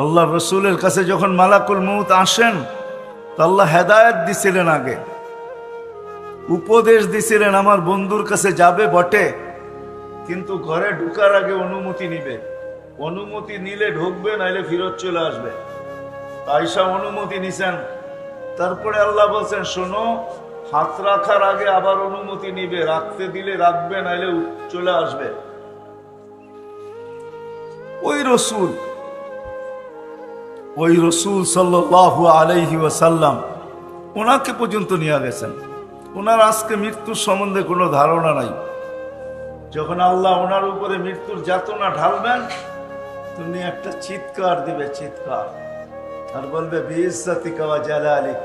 আল্লাহ রসুলের কাছে যখন মালাকুল মউত আসেন তো আল্লাহ হেদায়েত দিছিলেন, আগে উপদেশ দিছিলেন আমার বন্ধুর কাছে যাবে বটে, কিন্তু ঘরে ঢুকার আগে অনুমতি নিবে, অনুমতি নিলে ঢুকবে, নাইলে ফিরত চলে আসবে। আয়েশা অনুমতি নিছেন, তারপরে আল্লাহ বলছেন শোনো, হাত রাখার আগে আবার অনুমতি নিবে, রাখতে দিলে রাখবে, নাইলে চলে আসবে। ওই রসুল সাল্লাল্লাহু আলাইহি ওয়াসাল্লাম ওনাকে পর্যন্ত নিয়ে গেছেন। ওনার আজকে মৃত্যুর সম্বন্ধে কোনো ধারণা নাই। যখন আল্লাহ ওনার উপরে মৃত্যুর যাতনা ঢালবেন, তুমি একটা চিৎকার দিবে, চিৎকার, আর বলবে বিইজ্জাতিকা ওয়া জালালিক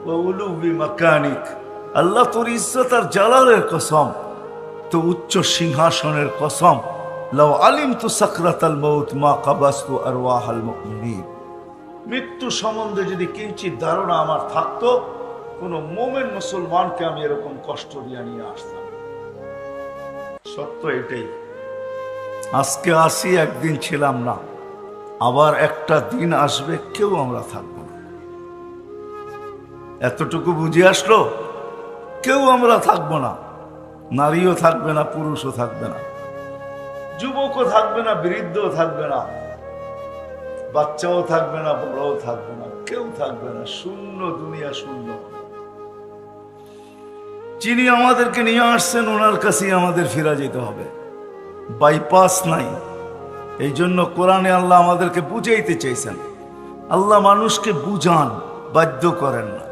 ওয়া উলুবি মাকানিক, আল্লাহ তোর ইজ্জত আর জালালের কসম, তো উচ্চ সিংহাসনের কসম, লাউ আলিমতু সাকরাতাল মউত মা কাবাসতু আরওয়াহাল মুমিনিন। মৃত্যু সম্বন্ধে যদি কিঞ্চিত ধারণা আমার থাকতো, কোন মোমেন মুসলমানকে আমি এরকম কষ্ট দিয়ে নিয়ে আসতাম। সত্য এটাই। আজকে আসি, একদিন ছিলাম না, আবার একটা দিন আসবে কেউ আমরা থাকবো না। এতটুকু বুঝে আসলো, কেউ আমরা থাকবো না, নারীও থাকবে না, পুরুষও থাকবে না, যুবকও থাকবে না, বৃদ্ধও থাকবে না, বাচ্চাও থাকবে না, বড়ও থাকবে না, কেউ থাকবে না, শূন্য দুনিয়া, শূন্য। যিনি আমাদেরকে নিয়ে আসছেন ওনার কাছেই আমাদের ফিরে যেতে হবে, বাইপাস নাই। এই জন্য কোরআনে আল্লাহ আমাদেরকে বুঝাইতে চাইছেন। আল্লাহ মানুষকে বুঝান, বাধ্য করেন না।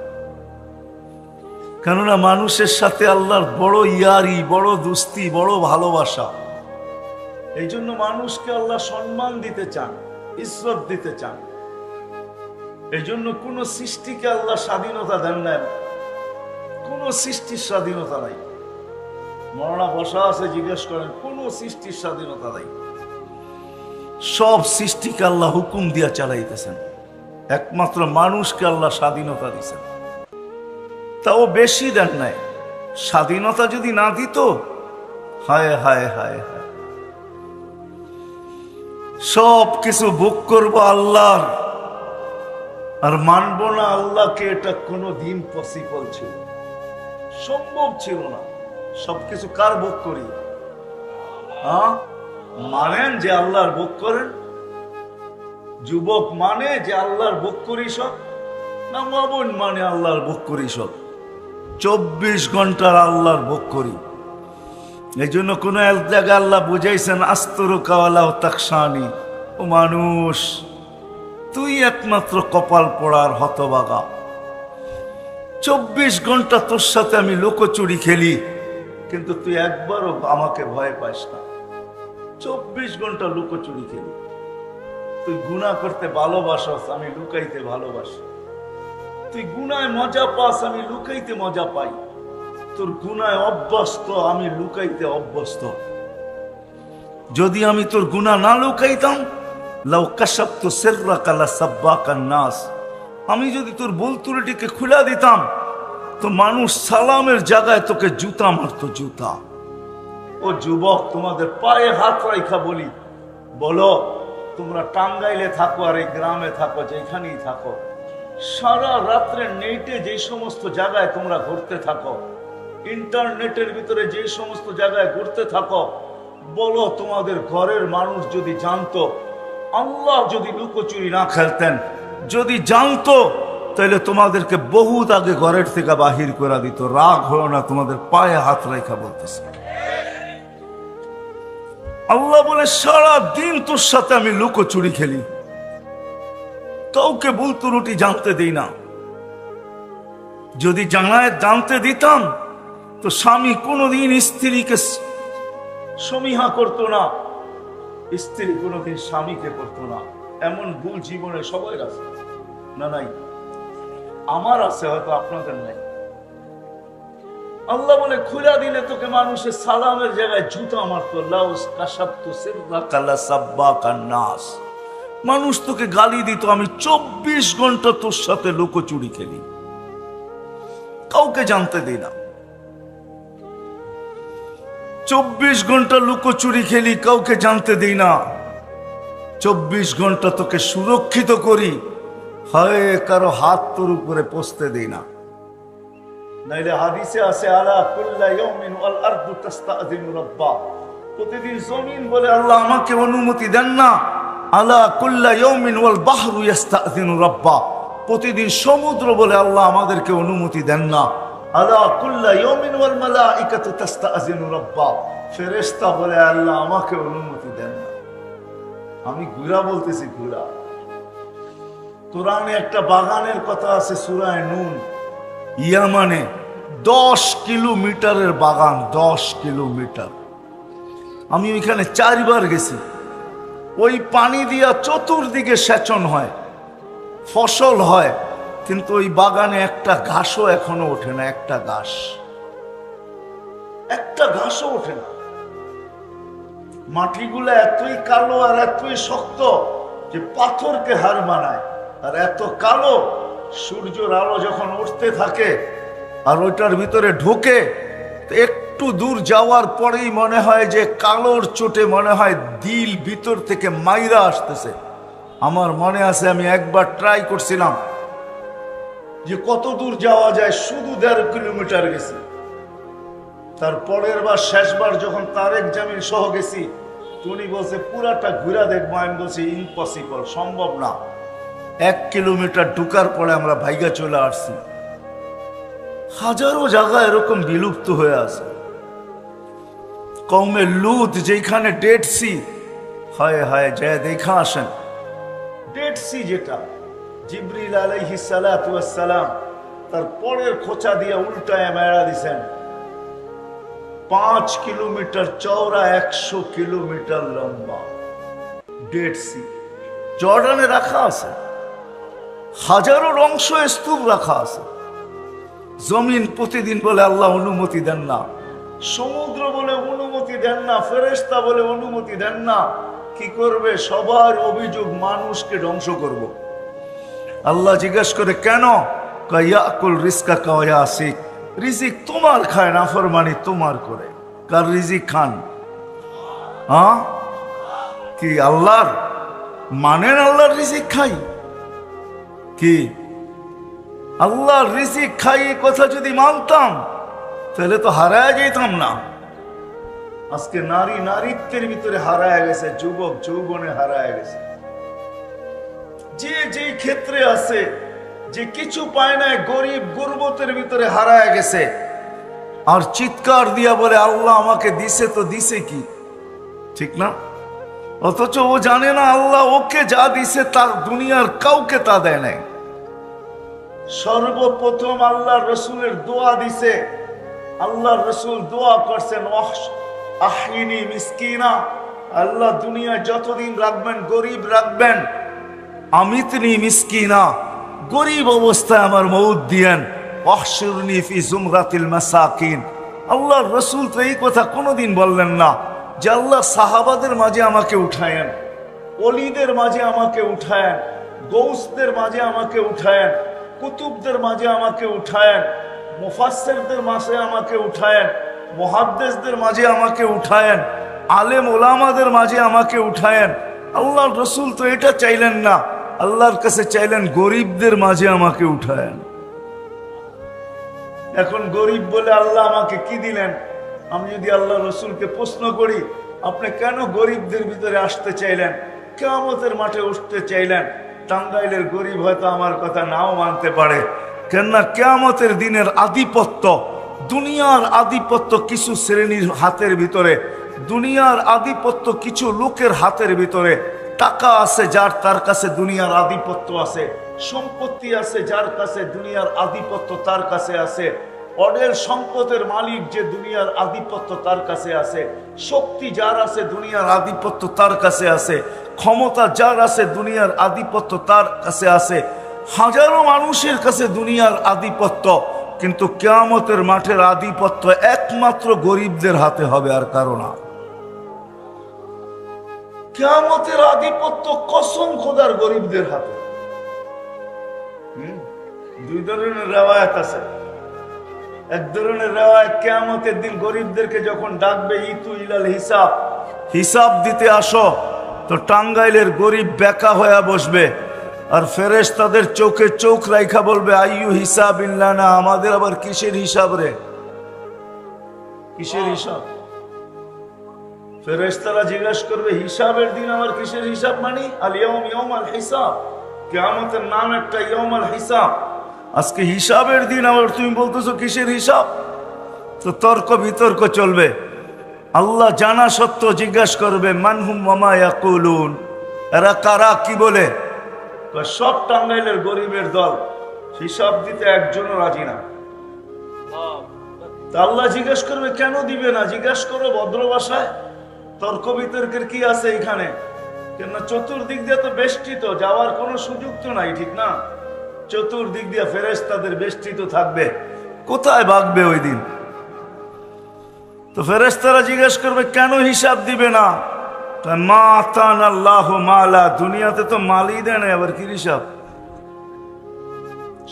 কেননা মানুষের সাথে আল্লাহর বড় ইয়ারি, বড় দুস্তি, বড় ভালোবাসা। এই জন্য মানুষকে আল্লাহ সম্মান দিতে চান, ইজ্জত দিতে চান। এই জন্য কোন সৃষ্টিকে আল্লাহ স্বাধীনতা দেন না, কোন সৃষ্টির স্বাধীনতা নাই। মরনা বসা আছে, জিজ্ঞেস করেন, কোন সৃষ্টির স্বাধীনতা নাই। সব সৃষ্টিকে আল্লাহ হুকুম দিয়া চালাইতেছেন, একমাত্র মানুষকে আল্লাহ স্বাধীনতা দিচ্ছেন, তাও বেশি দেন নাই। স্বাধীনতা যদি না দিত, হায় হায় হায় হায়, সব কিছু ভোগ করবো আল্লাহর আর মানব না আল্লাহকে, এটা কোনো দিন পসিবল ছিল, সম্ভব ছিল না। সবকিছু কার ভোগ করি? হ্যাঁ, মানেন যে আল্লাহর ভোগ করেন? যুবক মানে যে আল্লাহর ভোগ করি সব, না মাবন মানে আল্লাহর ভোগ করি সব? 24 ঘন্টার আল্লাহর ভোগ করি। এই জন্য কোন এক জায়গায় আল্লাহ বুঝাইছেন, আস্তরুকাওয়ালাও তাকসানি, ও মানুষ তুই একমাত্র কপাল পোড়ার হতবাগা। 24 ঘন্টা তোর সাথে আমি লুকোচুরি খেলি, কিন্তু তুই একবারও আমাকে ভয় পাস না। 24 ঘন্টা লুকোচুরি খেলি। তুই গুনাহ করতে ভালোবাসস, আমি লুকাইতে ভালোবাসি। তুই গুনায় মজা পাস, আমি লুকাইতে মজা পাই। তোর গুনায় অভ্যস্ত, আমি লুকাইতে অভ্যস্ত। যদি আমি তোর গুনাহ না লুকাইতাম, লাউ কাশাফতু সিররাকা লাসাব্বাকান নাস, আমি যদি তোর ভুল ত্রুটিকে খুলে দিতাম তো মানুষ সালামের জায়গায় তোকে জুতা মারতো, জুতা। ও যুবক, তোমাদের পায়ে হাত রাখা বলি, বলো তোমরা টাঙ্গাইলে থাকো আর এই গ্রামে থাকো, যেখানেই থাকো, সারা রাত্রে নেটে যে সমস্ত জায়গায় তোমরা ঘুরতে থাকো, ইন্টারনেটের ভিতরে যে সমস্ত জায়গায় ঘুরতে থাকো, বলো তোমাদের ঘরের মানুষ যদি জানতো, আল্লাহ যদি লুকোচুরি না খেলতেন, যদি জানতো, তাহলে তোমাদেরকে বহুত আগে ঘরের থেকে বাহির করে দিত। রাগ হলো না, তোমাদের পায়ে হাত রেখা বলতেছে। আল্লাহ বলে সারা দিন তোর সাথে আমি লুকোচুরি খেলি, কাউকে ভুল ত্রুটি জানতে দিই না। যদি জানতে দিতাম তো স্বামী কোনোদিন স্ত্রীকে সমীহা করতো না, স্ত্রী কোনোদিন স্বামীকে করতো না। এমন ভুল জীবনে সবাই আছে না? নাই? আমার আছে, হয়তো আপনাদের নাই। আল্লাহ বলে খুলে দিলে তোকে মানুষের সালামের জায়গায় জুতা মারতো। লাউস কাশাফতু সিররাকা লাসাব্বাকান নাস, মানুষ তোকে গালি দিত, আমি 24 ঘন্টা তোর সাথে লুকোচুরি খেলি, কাউকে জানতে দিই না। 24 ঘন্টা লুকোচুরি খেলি, কাউকে জানতে দিই না। 24 ঘন্টা তোকে সুরক্ষিত করি, হয় কারো হাত তোর উপরে পৌঁছতে দেই না। নাইলে হাদিসে আছে আলা কুল্লা ইয়াউমিন ওয়াল আরদু তাস্তাযিনু রাব্বা, প্রতিদিন জমিন বলে আল্লাহ আমাকে অনুমতি দেন না। আলা কুল্লা ইয়াউমিন ওয়াল বাহরু ইস্তাযিনু রাব্বা, প্রতিদিন সমুদ্র বলে আল্লাহ আমাদেরকে অনুমতি দেন না। আলা কুল্লা ইয়াউমিন ওয়াল মালাইকাতু তাস্তাযিনু রাব্বা, ফেরেশতা বলে আল্লাহ আমাকে অনুমতি দেন না। আমি ঘুরা বলতেছি, ঘুরা। কোরআনে একটা বাগানের কথা আছে সূরা নূন, ইয়ামানে 10 কিলোমিটারের বাগান, 10 কিলোমিটার। আমি ওইখানে 4 বার গেছি। ওই পানি দিয়া চতুর্দিকে সেচন হয়, ফসল হয়, কিন্তু ওই বাগানে একটা ঘাসও এখনো ওঠে না, একটা ঘাসও ওঠে না। মাটিগুলো এতই কালো আর এতই শক্ত যে পাথরকে হার মানায়, আর এত কালো সূর্যের আলো যখন উঠতে থাকে আর ওইটার ভিতরে ঢোকে, একটু দূর যাওয়ার পরেই মনে হয় যে কালোর চোটে মনে হয় দিল ভিতর থেকে মাইরা আসতেছে। আমার মনে আছে আমি একবার ট্রাই করছিলাম যে কত দূর যাওয়া যায়, শুধু 1.5 কিলোমিটার গেছি। তারপরের বার শেষবার যখন তারেক জামিল সহ গেছি, উনি বলছে পুরাটা ঘুরা দেখবো। আমি বলছি ইম্পসিবল, সম্ভব না। 1 কিলোমিটার ঢুকার পরে আমরা ভাইগা চলে আসছি। হাজারো জায়গা এরকম বিলুপ্ত হয়ে আছে। কওমে লুত যেখানে ডেড সি, হায় হায় যায় দেখা আসেন। ডেড সি যেটা জিবরিল আলাইহিস সালাতু ওয়াস সালাম তার পরের খোঁচা দিয়ে উল্টায় মেরা দিছেন। 5 কিলোমিটার চওড়া, 100 কিলোমিটার লম্বা ডেড সি। জর্ডানে রাখা আছে, হাজারো অংশ স্তূপ রাখা আছে। জমিন প্রতিদিন বলে আল্লাহ অনুমতি দেন না, সমুদ্র বলে অনুমতি দেন না, ফেরেশতা বলে অনুমতি দেন না। কি করবে? সবার অভিযোগ মানুষকে ধ্বংস করব। আল্লাহ জিজ্ঞেস করে কেন? ইয়াকুল রিজকা কায়াসিক, রিজিক তোমার খায়, নাফরমানি তোমার করে। কার রিজিক খান? হ্যাঁ কি আল্লাহর? মানেন আল্লাহর রিজিক খাই? কি আল্লাহর রিজিক খাই কথা যদি মানতাম তাহলে তো হারায় যেতাম না। আজকে নারী নারীত্বের ভিতরে হারায় গেছে, যুবক যৌবনে হারায় গেছে। যে যেই ক্ষেত্রে আছে, যে কিছু পায় না, গরিব গুরবতের ভিতরে হারায় গেছে। আর চিৎকার দিয়া বলে আল্লাহ আমাকে দিছে, তো দিছে কি? ঠিক না? অথচ ও জানে না আল্লাহ ওকে যা দিছে তার দুনিয়ার কাউকে তা দেয় নাই। সর্বপ্রথম আল্লাহ রসুলের দোয়া দিছে। আল্লাহ রসুল দোয়া করছেন আহিনি মিসকিনা, আল্লাহ দুনিয়া যতদিন রাখবেন গরিব রাখবেন। আমিতনি মিসকিনা, গরিব অবস্থায় আমার মউত দিয়েন। ওয়াহশুরনি ফি জুমরাতিল মাসাকিন। আল্লাহ রসুল তো এই কথা কোনোদিন বললেন না যে আল্লাহ সাহাবাদের মাঝে আমাকে উঠায়েন, ওলিদের মাঝে আমাকে উঠায়েন, গৌসদের মাঝে আমাকে উঠায়েন, কুতুবদের মাঝে আমাকে উঠায়েন, মুফাসসিরদের মাঝে আমাকে উঠায়েন, মুহাদ্দিসদের মাঝে আমাকে উঠায়েন, আলেম ওলামাদের মাঝে আমাকে উঠায়েন। আল্লাহর রসুল তো এটা চাইলেন না, আল্লাহর কাছে চাইলেন গরিবদের মাঝে আমাকে উঠায়েন। এখন গরিব বলে আল্লাহ আমাকে কি দিলেন? আমি যদি আল্লাহ রসুলকে প্রশ্ন করি আপনি কেন গরিবদের ভিতরে আসতে চাইলেন, কিয়ামতের মাঠে উঠতে চাইলেন, টাঙ্গাইলের গরিব হয়তো আমার কথা নাও মানতে পারে। কেননা কিয়ামতের দিনের আধিপত্য, দুনিয়ার আধিপত্য কিছু শ্রেণীর হাতের ভিতরে, দুনিয়ার আধিপত্য কিছু লোকের হাতের ভিতরে। টাকা আছে যার, তার কাছে দুনিয়ার আধিপত্য আছে। সম্পত্তি আছে যার কাছে, দুনিয়ার আধিপত্য তার কাছে আছে। অডেল সম্পদের মালিক যে, দুনিয়ার আধিপত্য তার কাছে আছে। শক্তি যার আছে, দুনিয়ার আধিপত্য তার কাছে আছে। ক্ষমতা যার আছে, দুনিয়ার আধিপত্য তার কাছে আছে। হাজারো মানুষের কাছে দুনিয়ার আধিপত্য, কিন্তু কিয়ামতের মাঠের আধিপত্য একমাত্র গরিবদের হাতে হবে, আর কারো না। কিয়ামতের আধিপত্য কসম খোদার গরিবদের হাতে। দুই ধরনের রেওয়ায়াত আছে। এক ধরনের রেওয়ায়াত, কিয়ামতের দিন গরিবদেরকে যখন ডাকবে, ইতু ইলাল হিসাব, হিসাব দিতে আসো। তো টাঙ্গাইলের গরিব বেকা হয়ে বসবে, আর ফেরেশতাদের চোখে চোখ রাইখা বলবে আইয়ু হিসাব ইল্লানা, আমাদের আবার কিসের হিসাব রে, কিসের হিসাব? ফেরেশতারা জিজ্ঞাসা করবে হিসাবের দিন আমার কিসের হিসাব? মানে আল ইয়াউম ইয়াউমাল হিসাব, কিয়ামতের নাম একটা ইয়াউমাল হিসাব। আজকে হিসাবের দিন আবার তুমি বলতেছো কিসের হিসাব? তো তর্ক বিতর্ক চলবে। আল্লাহ জানা সত্ত্বেও জিজ্ঞাসা করবে মানহুম ওয়া ইয়াকুলুন, এরা কারা, কি বলে? সব টাঙ্গাইলের গরিবের দল, হিসাব দিতে একজনও রাজি না। তা আল্লাহ জিজ্ঞেস করবে কেন দিবে না? জিজ্ঞেস করো ভদ্র ভাষায়। তর্ক বিতর্কের কি আছে এখানে? কেন চতুর্দিক দিয়ে তো বেষ্টিত, যাওয়ার কোনো সুযোগ তো নাই, ঠিক না? চতুর্দিক দিয়ে ফেরেশতাদের বেষ্টিত থাকবে, কোথায় ভাগবে ওই দিন? তো ফেরেশতারা জিজ্ঞেস করবে কেন হিসাব দিবে না? মা আতান আল্লাহু মালা, দুনিয়াতে তো মালই দেয় না, আবার কি হিসাব?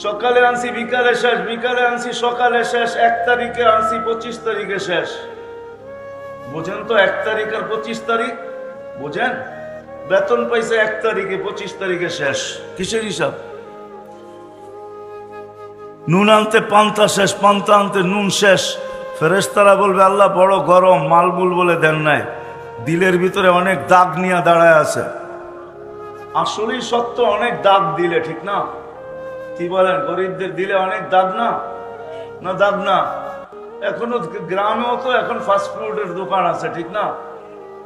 সকালে আনছি বিকালে শেষ, বিকালে আনছি সকালে শেষ, 1 তারিখে আনছি 25 তারিখে শেষ। বুঝেন তো 1 তারিখ আর 25 তারিখ বুঝেন? বেতন পাইছে 1 তারিখে, 25 তারিখে শেষ, কিসের হিসাব? নুন আনতে পান্তা শেষ, পান্তা আনতে নুন শেষ। ফেরেশতারা বলবে আল্লাহ বড় গরম, মালবুল বলে দেন নাই, দিলের ভিতরে অনেক দাগ নিয়ে দাঁড়ায় আছে। আসলেই সত্য, অনেক দাগ দিলে, ঠিক না? কি বলেন, গরিবদের দিলে অনেক দাগ না? না দাগ না? এখনো গ্রামেও তো এখন ফাস্টফুডের দোকান আছে, ঠিক না?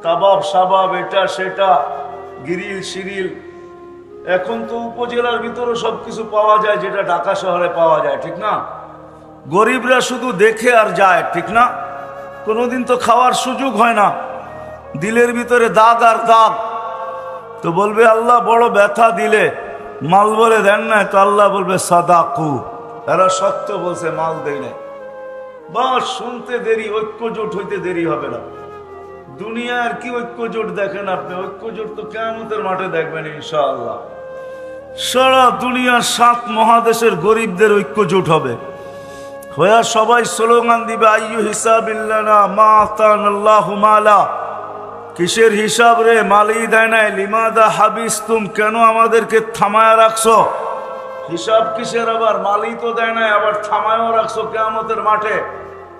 কাবাব সাবাব, এটা সেটা, গিরিল সিরিল, এখন তো উপজেলার ভিতরে সবকিছু পাওয়া যায় যেটা ঢাকা শহরে পাওয়া যায়, ঠিক না? গরিবরা শুধু দেখে আর যায়, ঠিক না? কোনোদিন তো খাওয়ার সুযোগ হয় না, দিলের ভিতরে দাগ আর দাগ। তো বলবে আল্লাহ বড় ব্যথা দিলে, মাল বলে দেন না, তো আল্লাহ বলবে সাদাকু, এরা সত্য বলছে, মাল দেয় না। বাস শুনতে দেরি, ঐক্যজোট হইতে দেরি হবে না। দুনিয়ার কি ঐক্যজোট দেখেন আপনি? ঐক্যজোট তো কিয়ামতের মাঠে দেখবেন ইনশাআল্লাহ। সারা দুনিয়ার 7 মহাদেশের গরিবদের ঐক্যজোট হবে, হয়ে সবাই স্লোগান দিবে আইয়ু হিসাবিল্লানা মা আতানাল্লাহু মালা, কিসের হিসাব রে, মালই দেয় নাই। লিমাদা হাবিস্তুম, কেন আমাদেরকে থামায়া রাখছো? হিসাব কিসের আবার? মালই তো দেয় নাই, আবার থামায়ও রাখছো কিয়ামতের মাঠে।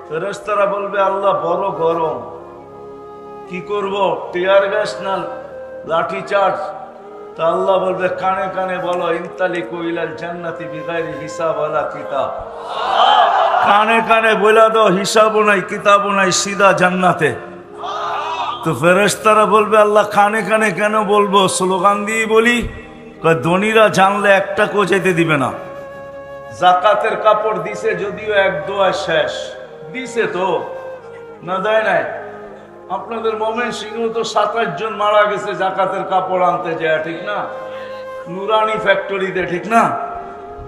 ফেরেশতারা বলবে আল্লাহ বড় গরম, কি করব, টিয়ার গ্যাস না লাঠি চার্জ? তা আল্লাহ বলবে কানে কানে বলো ইনতালিকু ইলাল জান্নাতি বিগাইরি হিসাব ওয়ালা কিতাব, কানে কানে বলে দাও হিসাবও নাই কিতাবও নাই, সিধা জান্নাতে। তো ফেরেশতারা বলবে আল্লাহ কানে কানে কেন বলবো, স্লোগান দিয়ে বলি। ধনীরা জানলে একটা কো যেতে দিবে না। জাকাতের কাপড় দিছে যদিও এক দোয়া শেষ, দিছে তো না দেয় নাই? আপনাদের ময়মনসিংহ তো 27 জন মারা গেছে জাকাতের কাপড় আনতে যায়, ঠিক না? নুরানি ফ্যাক্টরিতে, ঠিক না?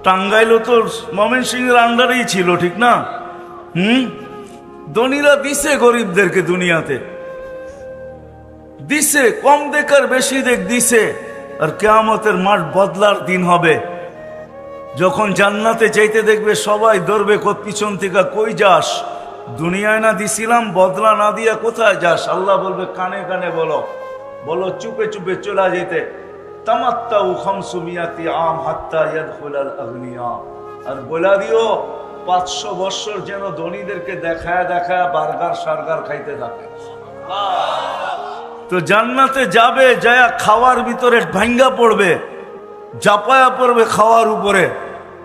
টাঙ্গাইলও তো ময়মনসিংহের আন্ডারেই ছিল, ঠিক না? ধনীরা দিছে গরিবদেরকে, দুনিয়াতে দিছে, কম দেখার বেশি দেখ দিছে। আর কিয়ামতের মাঠ বদলার দিন হবে, যখন জান্নাতে চাইতে দেখবে সবাই ধরবে পিছন থেকে, কই যাস? দুনিয়ায় না দিছিলাম, বদলা না দিয়া কোথায় যাস? আল্লাহ বলবে কানে কানে বলো, বলো চুপে চুপে চলে যেতে। তামাত্তাউ 500 আম হাত্তা ইয়াদখুলাল আগনিয়া, আর বলা দিও 500 বছর যেন ধনীদেরকে দেখায় দেখায় বার্গার সার্গার খাইতে থাকে। তো জান্নাতে যাবে, যায়া খাওয়ার ভিতরে ভাঙ্গা পড়বে, জাপায়া পড়বে খাওয়ার উপরে।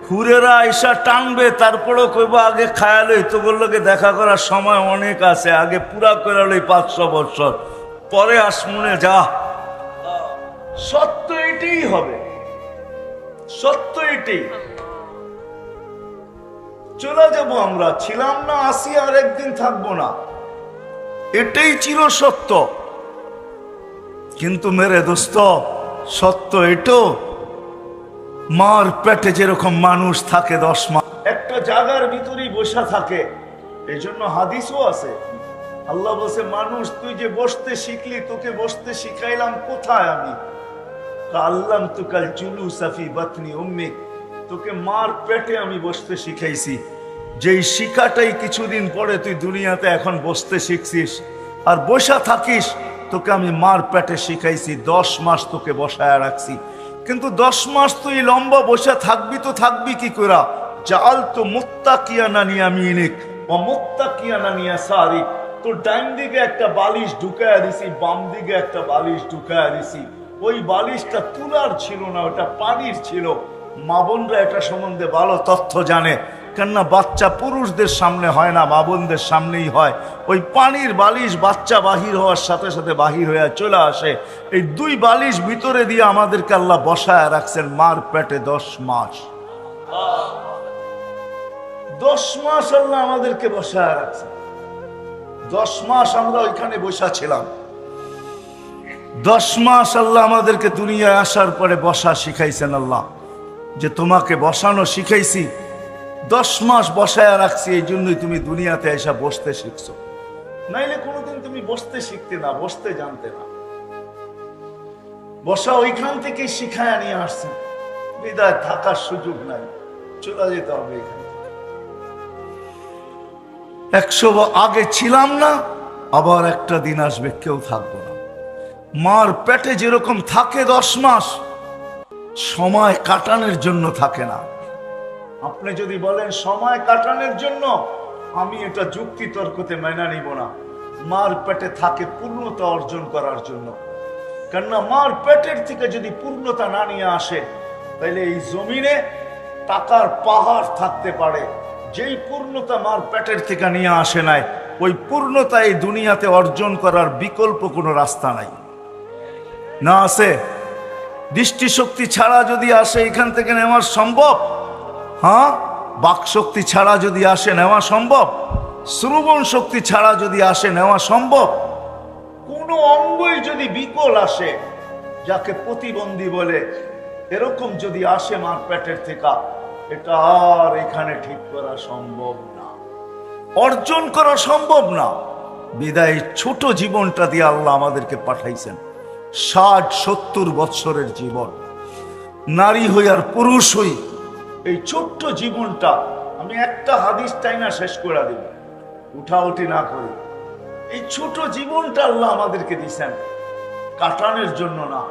হুরেরা আইসা টানবে, তারপরেও কইব আগে খায়ালই তো বললোকে দেখা করার সময় অনেক আছে, আগে পুরা করে লই 500 বছর, পরে আসমুনে যা। সত্য এটাই হবে, সত্য এটাই। চলে যাব আমরা, ছিলাম না, আসি, আর একদিন থাকবো না, এটাই চির সত্য। কিন্তু মেরে দোস্ত, সত্য এটো, মার পেটে যেরকম মানুষ থাকে 10 মাস একটা জায়গার ভিতরেই বসা থাকে। এই জন্য হাদিসও আছে, আল্লাহ বলছে মানুষ তুই যে বসতে শিখলি, তোকে বসতে শিখাইলাম কোথায় আমি? আল্লাম তুকাল জুলুসা ফি বাতনি উম্মিক, তোকে মার পেটে আমি বসতে শিখাইছি। যেই শিখাটাই কিছুদিন পরে তুই দুনিয়াতে এখন বসতে শিখছিস আর বসা থাকিস, তোকে আমি মার পেটে শিখাইছি, 10 মাস তোকে বসায় রাখছি, কিন্তু 10 মাস তুই লম্বা বসে থাকবি তো থাকবি কি করে? জাল তো মুত্তাকিয়ানা ইয়ামিনিক ওয়া মুত্তাকিয়ানা ইয়াসারিক, তোর ডাইন দিকে একটা বালিশ ঢুকায়া দিছি, বাম দিকে একটা বালিশ ঢুকায়া দিছি। ওই বালিশটা তুলার ছিল না, ওটা পানির ছিল। মা বোনরা এটা সম্বন্ধে ভালো তথ্য জানে, কেননা বাচ্চা পুরুষদের সামনে হয় না, মা বোনদের সামনেই হয়। ওই পানির বালিশ বাচ্চা বাহির হওয়ার সাথে সাথে বাহির হয়ে চলে আসে। এই 2 বালিশ ভিতরে দিয়ে আমাদেরকে আল্লাহ বসায় রাখছেন মার পেটে 10 মাস। 10 মাস আল্লাহ আমাদেরকে বসায় রাখছেন। 10 মাস আমরা ওইখানে বসা ছিলাম। 10 মাস আল্লাহ আমাদেরকে দুনিয়ায় আসার পরে বসা শিখাইছেন। আল্লাহ যে তোমাকে বসানো শিখাইছি, 10 মাস বসায় রাখছি, এই জন্যই তুমি দুনিয়াতে এসে বসতে শিখছো। নাইলে কোনোদিন তুমি বসতে শিখতে না, বসতে জানতে না। বসা ওইখান থেকে শিখায় নিয়ে আসছেন, বিদায় থাকার সুযোগ নাই, চলে যেতে হবে এখান থেকে। 100 আগে ছিলাম না, আবার একটা দিন আসবে কেউ থাকবো না। মার পেটে যেরকম থাকে 10 মাস, সময় কাটানোর জন্য থাকে না। আপনি যদি বলেন সময় কাটানোর জন্য, আমি এটা যুক্তি তর্কতে মেনে নিব না। মার পেটে থাকে পূর্ণতা অর্জন করার জন্য। কেননা মার পেটের থেকে যদি পূর্ণতা না নিয়ে আসে, তাহলে এই জমিনে টাকার পাহাড় থাকতে পারে। যেই পূর্ণতা মার পেটের থেকে নিয়ে আসে নাই, ওই পূর্ণতা এই দুনিয়াতে অর্জন করার বিকল্প কোনো রাস্তা নাই। না আছে? দৃষ্টিশক্তি ছাড়া যদি আসে এখান থেকে নেওয়া সম্ভব? হ্যাঁ। বাক শক্তি ছাড়া যদি আসে নেওয়া সম্ভব? শ্রবণ শক্তি ছাড়া যদি আসে নেওয়া সম্ভব? কোন অঙ্গই যদি বিকল আসে, যাকে প্রতিবন্ধী বলে, এরকম যদি আসে মার পেটের থেকে, এটা আর এখানে ঠিক করা সম্ভব না, অর্জন করা সম্ভব না। বিদায় ছোট জীবনটা দিয়ে আল্লাহ আমাদেরকে পাঠাইছেন। 60-70 বৎসরের জীবন, নারী হই আর পুরুষ হই, এই ছোট্ট জীবনটা, আমি একটা হাদিস টাইনা শেষ করে দিব, উঠাউঠি না করি। এই ছোট জীবনটা আল্লাহ আমাদেরকে দিয়েছেন কাটানোর জন্য না,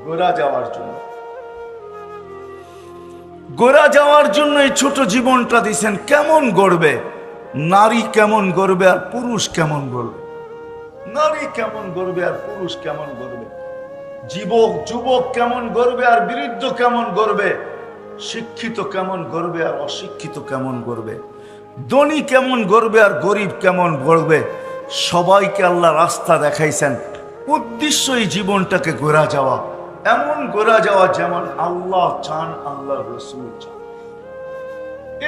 গোরা যাওয়ার জন্য। গোরা যাওয়ার জন্য এই ছোট জীবনটা দিয়েছেন। কেমন গড়বে? নারী কেমন গড়বে আর পুরুষ কেমন গড়বে? নারী কেমন গড়বে আর পুরুষ কেমন গড়বে? যুবক কেমন গড়বে আর বৃদ্ধ কেমন গড়বে? শিক্ষিত কেমন গড়বে আর অশিক্ষিত কেমন গড়বে? ধনী কেমন গড়বে আর গরিব কেমন গড়বে? সবাইকে আল্লাহ রাস্তা দেখাইছেন। উদ্দেশ্য এই জীবনটাকে গোরা যাওয়া, এমন গোরা যাওয়া যেমন আল্লাহ চান, আল্লাহ রসুল চান।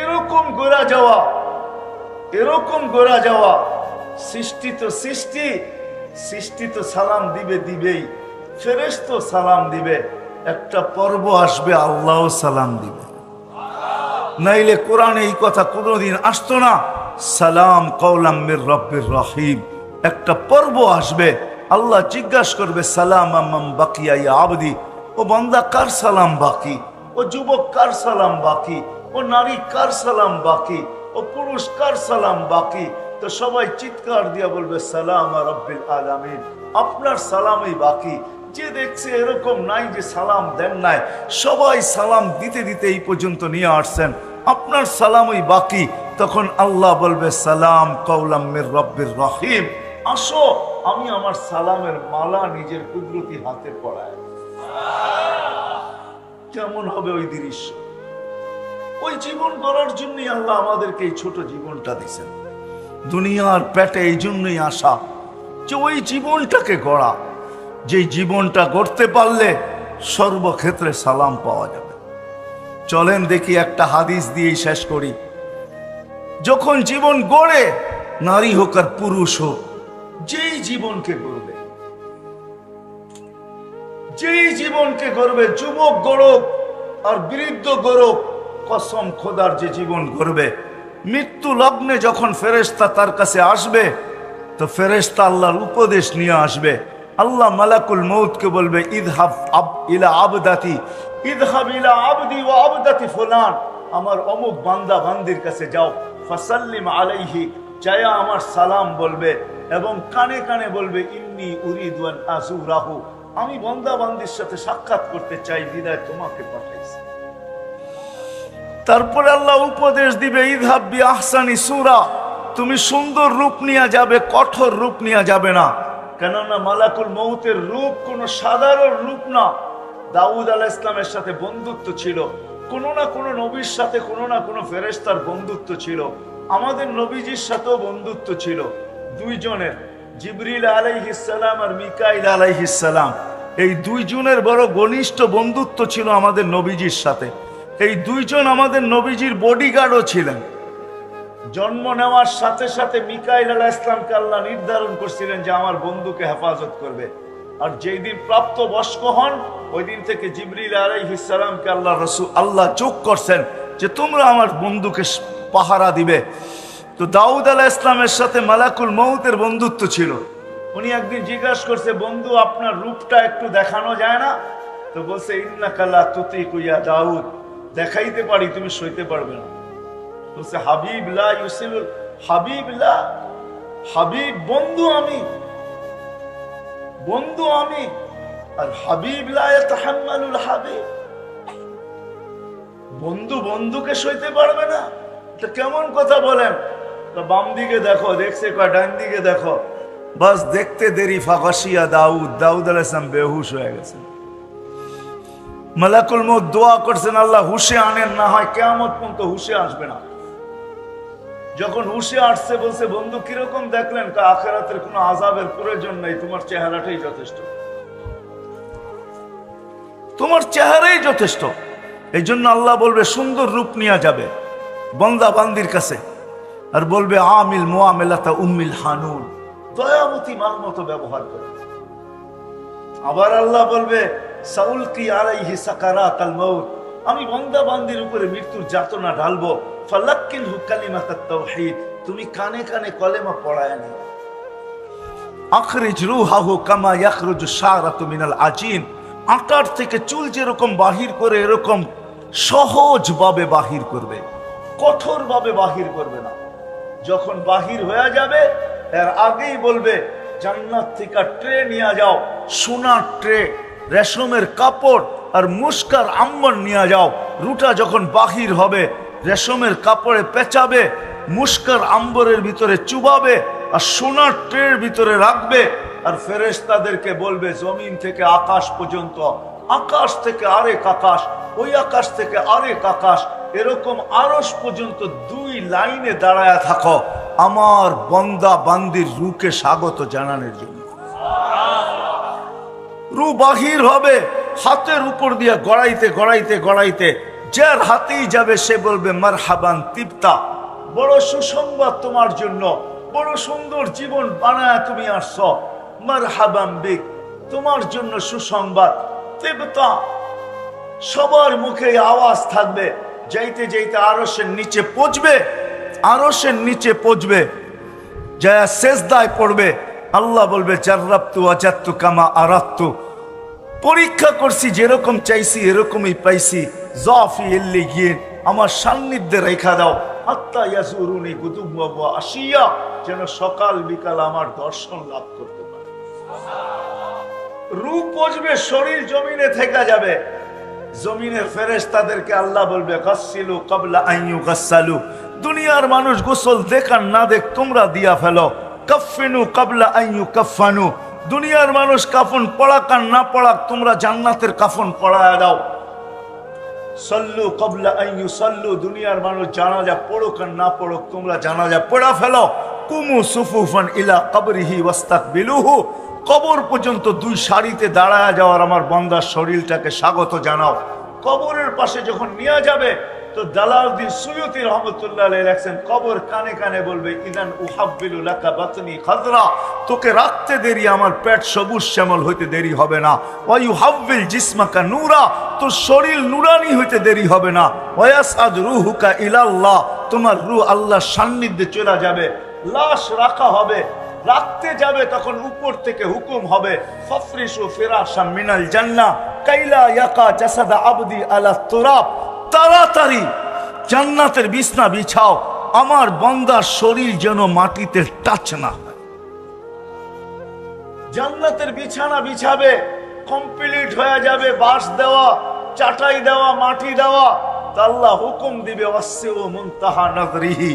এরকম গোরা যাওয়া, এরকম গোরা যাওয়া। সৃষ্টি তো সৃষ্টি তো সালাম দিবেই, ফেরেশতা সালাম দিবে। একটা পর্ব আসবে আল্লাহ সালাম দিবে, নাইলে কোরআনে এই কথা কোনোদিন আসতো না। সালাম কওলাম মির রব্বির রহিম। একটা পর্ব আসবে, আল্লাহ জিজ্ঞাসা করবে সালাম আম্মাম বাকিয়া ইয়া আবদি, ও বান্দা কার সালাম বাকি? ও যুবক কার সালাম বাকি? ও নারী কার সালাম বাকি? ও পুরুষ কার সালাম বাকি? তো সবাই চিৎকার দিয়া বলবে সালাম রাব্বিল আলামিন, আপনার সালামই বাকি। যে দেখছে এরকম নাই যে সালাম দেন নাই, সবাই সালাম দিতে দিতে এই পর্যন্ত নিয়ে আসছেন, আপনার সালামই বাকি। তখন আল্লাহ বলবে সালাম কওলাম মির রব্বির রহিম, আসো আমি আমার সালামের মালা নিজের কুদরতি হাতে পড়াই। কেমন হবে ওই দৃশ্য? ওই জীবন গড়ার জন্যই আল্লাহ আমাদেরকে এই ছোট জীবনটা দিয়েছেন। দুনিয়ার পেটে এই জন্যই আসা যে ওই জীবনটাকে গড়া, যে জীবনটা গড়তে পারলে সর্বক্ষেত্রে সালাম পাওয়া যাবে। চলেন দেখি একটা হাদিস দিয়েই শেষ করি। যখন জীবন গড়ে, নারী হোক আর পুরুষ হোক, যেই জীবনকে গড়বে, যেই জীবনকে গড়বে, যুবক গড়ুক আর বৃদ্ধ গড়ুক, কসম খোদার যে জীবন গড়বে, মৃত্যু লগ্নে যখন ফেরেশতা তার কাছে আসবে, তো ফেরেশতা আল্লাহর উপদেশ নিয়ে আসবে। আল্লাহ মালাকুল মউতকে বলবে ইযহাব ইলা আবদাতি, ইযহাব ইলা আবদি ওয়া আবদাতি ফুলান, আমার অমুক বান্দা বান্দির কাছে যাও, ফাসাল্লিম আলাইহি, যায়া আমার সালাম বলবে। এবং কানে কানে বলবে ইন্নী উরিদু আন আযুরাহু, আমি বান্দা বান্দির সাথে সাক্ষাৎ করতে চাই, বিদায় তোমাকে পাঠাইছি। তারপরে আল্লাহ উপদেশ দিবে ইযহাব বিআহসানি সূরা, তুমি সুন্দর রূপ নিয়ে যাবে, কঠোর রূপ নিয়ে যাবে না। কেননা মালাকুল মউতের রূপ কোনো সাধারণ রূপ না। দাউদ আলাইহিস সালামের সাথে বন্ধুত্ব ছিল, কোনো না কোনো নবীর সাথে কোনো না কোনো ফেরেশতার বন্ধুত্ব ছিল। আমাদের নবীজির সাথেও বন্ধুত্ব ছিল দুইজনের, জিবরিল আলাইহিস সালাম আর মিকাইল আলাইহিস সালাম। এই দুইজনের বড় ঘনিষ্ঠ বন্ধুত্ব ছিল আমাদের নবীজির সাথে। এই দুইজন আমাদের নবীজির বডিগার্ডও ছিলেন। জন্ম নেওয়ার সাথে সাথে মিকাইল আলাইহিস সালামকে আল্লাহ নির্ধারণ করছিলেন যে আমার বন্ধুকে হেফাজত করবে। আর যেই দিন প্রাপ্ত বয়স্ক হন, ওই দিন থেকে জিবরিল আলাইহিস সালামকে আল্লাহ যোগ করছেন যে তোমরা আমার বন্ধুকে পাহারা দিবে। তো দাউদ আলাইহিস সালামের সাথে মালাকুল মউতের বন্ধুত্ব ছিল। উনি একদিন জিজ্ঞাসা করছে, বন্ধু আপনার রূপটা একটু দেখানো যায় না? তো বলছে ইন্নাকা লা তুতিকু ইয়া দাউদ, দেখাইতে পারি, তুমি সইতে পারবে না। বলছে হাবিব লা ইউসিলুল হাবিব লা, হাবিব বন্ধু আমি, বন্ধু আমি, আর হাবিব লা ইয়াতাহাম্মালুল হাবিব, বন্ধু বন্ধুকে সইতে পারবে না, এটা কেমন কথা বলেন? বাম দিকে দেখো, দেখছে কয় ডান দিকে দেখো, বাস দেখতে দেরি ফাগাশিয়া দাউদ, দাউদ আলাইহিস সালাম বেহুশ হয়ে গেছেন। মালাকুল মউত দোয়া করছেন আল্লাহ হুশে আনেন, না হয় কিয়ামত পর্যন্ত হুশে আসবে না। যখন হুশে আসছে বলছে বন্ধু কিরকম দেখলেন? আখিরাতের কোনো আযাবের প্রয়োজন নাই, তোমার চেহারাটাই যথেষ্ট, তোমার চেহারাই যথেষ্ট। এই জন্য আল্লাহ বলবে সুন্দর রূপ নিয়ে যাবে বান্দা বান্দির কাছে, আর বলবে আমিল মুআমিলাতা উম্মিল হানুন, দয়ামতী মার মতো ব্যবহার করে। আবার আল্লাহ বলবে সাউলকি আলাইহি সাকারাতাল মাউত, আমি বান্দা বান্দির উপরে মৃত্যুর যাতনা ঢালবো। ফালাক্কিনহু কালিমাতাত তাওহীদ, তুমি কানে কানে কলেমা পড়ায় নি। আখরিজ রূহাহু কামা ইয়াখরুজু শারাতু মিনাল আজিন, আটার থেকে চুল যেরকম বাহির করে এরকম সহজভাবে বাহির করবে, কঠোরভাবে বাহির করবে না। যখন বাহির হয়ে যাবে এর আগেই বলবে জান্নাত থেকে ট্রে নিয়ে যাও, সোনার ট্রে, রেশমের কাপড় আর মুস্কার আম্বর নিয়ে যাও। রুটা যখন বাহির হবে রেশমের কাপড়ে পেঁচাবে, মুস্কার আম্বরের ভিতরে চুবাবে আর সোনার ট্রের ভিতরে রাখবে। আর ফেরেশতাদেরকে বলবে জমিন থেকে আকাশ পর্যন্ত, আকাশ থেকে আরেক আকাশ, ওই আকাশ থেকে আরেক আকাশ, এরকম আরশ পর্যন্ত দুই লাইনে দাঁড়ায় থাকো আমার বান্দা বান্দির রূকে স্বাগত জানানোর জন্য। রূ বাহির হবে, হাতের উপর দিয়ে গড়াইতে গড়াইতে গড়াইতে যার হাতেই যাবে সে বলবে মারহাবান তিবতা, বড় সুসংবাদ তোমার জন্য, বড় সুন্দর জীবন বানায় তুমি আসছো, মারহাবান বিক, তোমার জন্য সুসংবাদ। তিবতা, সবার মুখে আওয়াজ থাকবে। যাইতে যাইতে আরশের নিচে পৌঁছবে, আরশের নিচে পৌঁছবে, যা সেজদায় পড়বে। আল্লাহ বলবে জাররাবতু ওয়াজাদতু কামা আরাদতু, পরীক্ষা করছি, যেরকম চাইছি এরকমই পাইছি। যাফি ইল্লিগিন, আমার সান্নিধ্যে রেখা দাও। হাত্তা ইয়াজুরুনি গুদুওয়া ওয়া আশিয়া, যেন সকাল বিকাল আমার দর্শন লাভ করতে পারে। রূপ পৌঁছবে, শরীর জমিনে থেকে যাবে। জমিনের ফেরেশতাদেরকে আল্লাহ বলবে গাসসিলু ক্বাবলা আন ইউগাসসালু, দুনিয়ার মানুষ গোসল দেখ আর না দেখ তোমরা দিয়া ফেলো। কাফফিনু ক্বাবলা আন ইউকাফফানু, দুনিয়ার মানুষ কাফন পড়াক আর না পড়াক তোমরা জান্নাতের কাফন পড়ায়া দাও। সাল্লু ক্বাবলা আন ইউসাল্লু, দুনিয়ার মানুষ জানাজা পড়ুক আর না পড়ুক তোমরা জানাজা পড়া ফেলো। কুমু সুফুফান ইলা কবরিহি ওয়াস্তাকবিলুহু, কবর পর্যন্ত দুই সারিতে দাঁড়ায় যাওয়ার আমার বান্দার শরীরটাকে স্বাগত জানাও। কবরের পাশে যখন নিয়ে যাবে তো জালালউদ্দিন সুয়ুতী রহমতুল্লাহ আলাইহি লেখেন, কবর কানে কানে বলবে ইদান উহাব্বিলু লাকা বাতনি খাজরা, তোকে রাখতে দেরি আমার পেট সবুজ শ্যামল হইতে দেরি হবে না। ওয়া ইউহাব্বিল জিসমাকা নূরা, তোর শরীর নুরানি হইতে দেরি হবে না। ওয়া ইয়াসআদ রূহুকা ইলাল্লাহ, তোমার রূহ আল্লাহর সান্নিধ্যে চলে যাবে। লাশ রাখা হবে, রাখতে যাবে তখন উপর থেকে হুকুম হবে ফাফরিশু ফিরাশাম মিনাল জান্নাহ কাইলা ইয়াকা জাসাদা আবদি আলা তুরাব, তাড়াতাড়ি জান্নাতের বিছনা বিছাও, আমার বান্দার শরীর যেন মাটিতে টাচ না হয়। জান্নাতের বিছানা বিছাবে, কমপ্লিট হয়ে যাবে, বাঁশ দেওয়া, চাটাই দেওয়া, মাটি দেওয়া, তা আল্লাহ হুকুম দিবে ওয়াসিউ মুনতাহা নাযরিহি,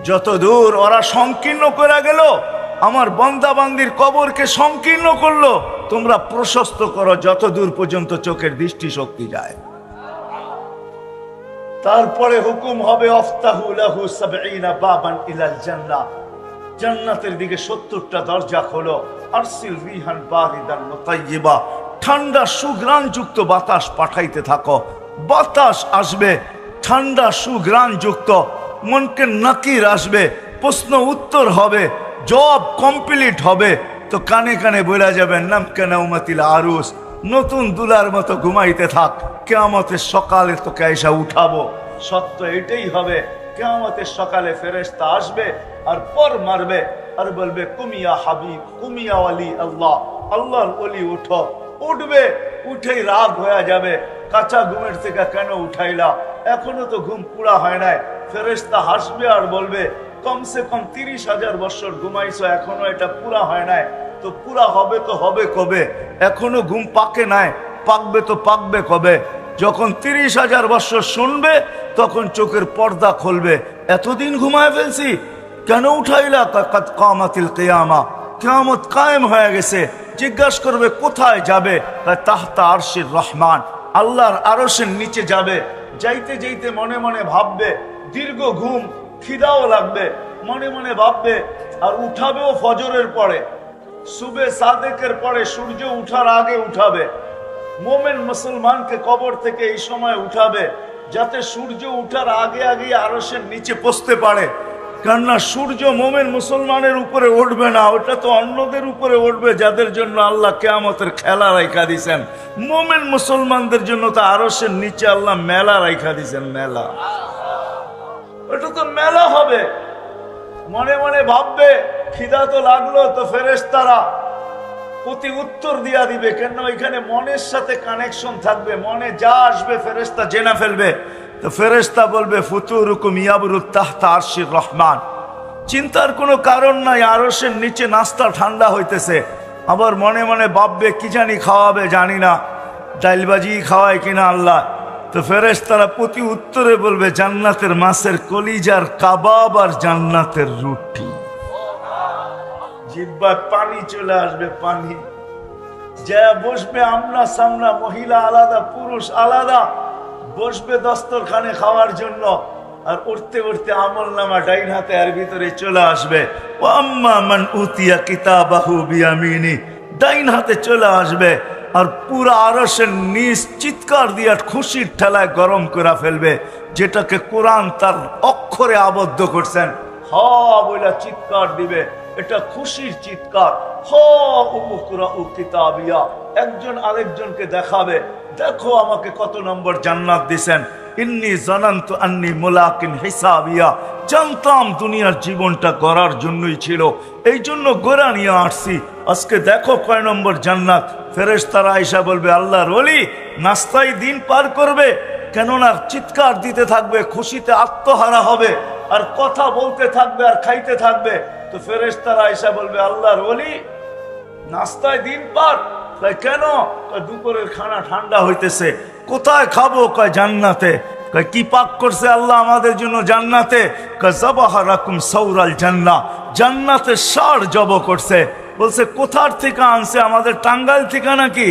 যতদূর ওরা সংকীর্ণ করে গেল, আমার বান্দা বান্দির কবরকে সংকীর্ণ করলো, তোমরা প্রশস্ত করো যতদূর পর্যন্ত চোখের দৃষ্টি শক্তি যায়। তারপরে হুকুম হবে আফতাহু লাহু সাবঈনা বাবান ইলাল জান্নাহ, জান্নাতের দিকে 70টা দরজা খোলো। আরসিল রিহান বারিদান মুতায়্যিবা, ঠান্ডা সুঘ্রাণ যুক্ত বাতাস পাঠাইতে থাকো। বাতাস আসবে ঠান্ডা সুঘ্রাণ যুক্ত, মনকে নাকির আসবে, প্রশ্ন উত্তর হবে, জব কমপ্লিট হবে, তো কানে কানে বলা যাবে নাম কেনাউমাতিল আরুস, নতুন দুলার মতো ঘুমাইতে থাক, কিয়ামতের সকালে তোকে এসে উঠাবো। সত্য এটাই হবে, কিয়ামতের সকালে ফেরেশতা আসবে আর পর মারবে আর বলবে কুমিয়া হাবিব, কুমিয়া ওয়ালি আল্লাহ, আল্লাহর ওলি উঠো। উঠবে, উঠেই রাগ হয়ে যাবে, কাঁচা ঘুমের থেকে কেন উঠাইলা, এখনো তো ঘুম পুরা হয় নাই। ফেরেশতা হাসবে আর বলবে কমসে কম 30,000 বছর ঘুমাইছো, এখনো এটা পুরা হয় নাই, তো পুরা হবে তো হবে কবে, এখনো ঘুম পাকে নাই, পাকবে তো পাকবে কবে। যখন 30,000 বছর শুনবে তখন চোখের পর্দা খুলবে, এতদিন ঘুমায় ফেলছি, কেন উঠাইলা? কাদ কামাতিল কিয়ামা, কিয়ামত কায়েম হয়ে গেছে। জিজ্ঞাসা করবে কোথায় যাবে? তাহতা আরশির রহমান, আল্লাহর আরশের নিচে যাবে। যাইতে যাইতে মনে মনে ভাববে, দীর্ঘ ঘুম, খিদাও লাগবে, মনে মনে ভাববে, আর উঠাবেও ফজরের পরে, সুবে সাদেকের পরে, সূর্য উঠার আগে উঠাবে। মোমেন মুসলমানকে কবর থেকে এই সময় উঠাবে, যাতে সূর্য উঠার আগে আগে আরশের নিচে পৌঁছতে পারে। কেননা সূর্য মোমেন মুসলমানের উপরে উঠবে না, ওটা তো অন্যদের উপরে উঠবে, যাদের জন্য আল্লাহ কিয়ামতের খেলা রাইখা দিছেন। মোমেন মুসলমানদের জন্য তো আরশের নিচে আল্লাহ মেলা রাইখা দিছেন, মেলা, ওটা তো মেলা হবে। মনে মনে ভাববে, খিদা তো লাগলো, তো ফেরেশতারা প্রতি উত্তর দিয়া দিবে, কেন এখানে মনের সাথে কানেকশন থাকবে, মনে যা আসবে ফেরেশতা জেনে ফেলবে। তো ফেরেশতা বলবে ফুতুরুকুম ইয়াবরুত তাহতা আরশির রহমান, চিন্তার কোনো কারণ নাই, আরশের নিচে নাস্তা ঠান্ডা হইতেছে। আবার মনে মনে ভাববে কি জানি খাওয়াবে, জানি না, ডাইলবাজি খাওয়ায় কিনা আল্লাহ। তো ফেরেশতারা প্রতি উত্তরে বলবে জান্নাতের মাছের কলিজার কাবাব আর জান্নাতের রুটি। জিহ্বায় পানি চলে আসবে, পানি। যা বসবে আমনা সামনা, মহিলা আলাদা, পুরুষ আলাদা, বসবে দস্তরখানে খাওয়ার জন্য, আর উঠতে উঠতে আমল নামা ডাইন হাতে আর ভিতরে চলে আসবে। ও আম্মা মান উতিয়া কিতাবাহু বিয়ামিনি, ডাইন হাতে চলে আসবে, আর পুরা আরশের নিচ চিৎকার দিয়া খুশির ঠেলায় গরম করে ফেলবে, যেটাকে কোরআন তার অক্ষরে আবদ্ধ করছেন। হ বইলা চিৎকার দিবে, এটা খুশির চিৎকার। হ উকরা উ কিতাবিয়া, একজন আরেকজনকে দেখাবে, দেখো আমাকে কত নম্বর জান্নাত দিছেন। ইন্নী জানান্তু আন্নী মুলাকিন হিসাবিয়া, জানতাম দুনিয়ার জীবনটা গড়ার জন্যই ছিল, এই জন্য গোড়া নিয়ে আসছি, আজকে দেখো কয় নম্বর জান্নাত। ফেরেশতারা আয়েশা বলবে আল্লাহর ওলি নাস্তায় দিন পার করবে, কেননা চিৎকার দিতে থাকবে, খুশিতে আত্মহারা হবে, আর কথা বলতে থাকবে আর খাইতে থাকবে। তো ফেরেশতারা আয়েশা বলবে আল্লাহর ওলি নাস্তায় দিন পার, তাই কেন? দুপুরের খানা ঠান্ডা হইতেছে, কোথায় খাবো? কয় জান্নাতে। কয় কি পাক করছে আল্লাহ আমাদের জন্য জান্নাতে? কয় যাবাহা রাকুম সাউরাল জান্নাহ, জান্নাতের ষাঁড় জব করছে। বলছে কোথার থেকে আনছে? আমাদের টাঙ্গাইল থেকে নাকি?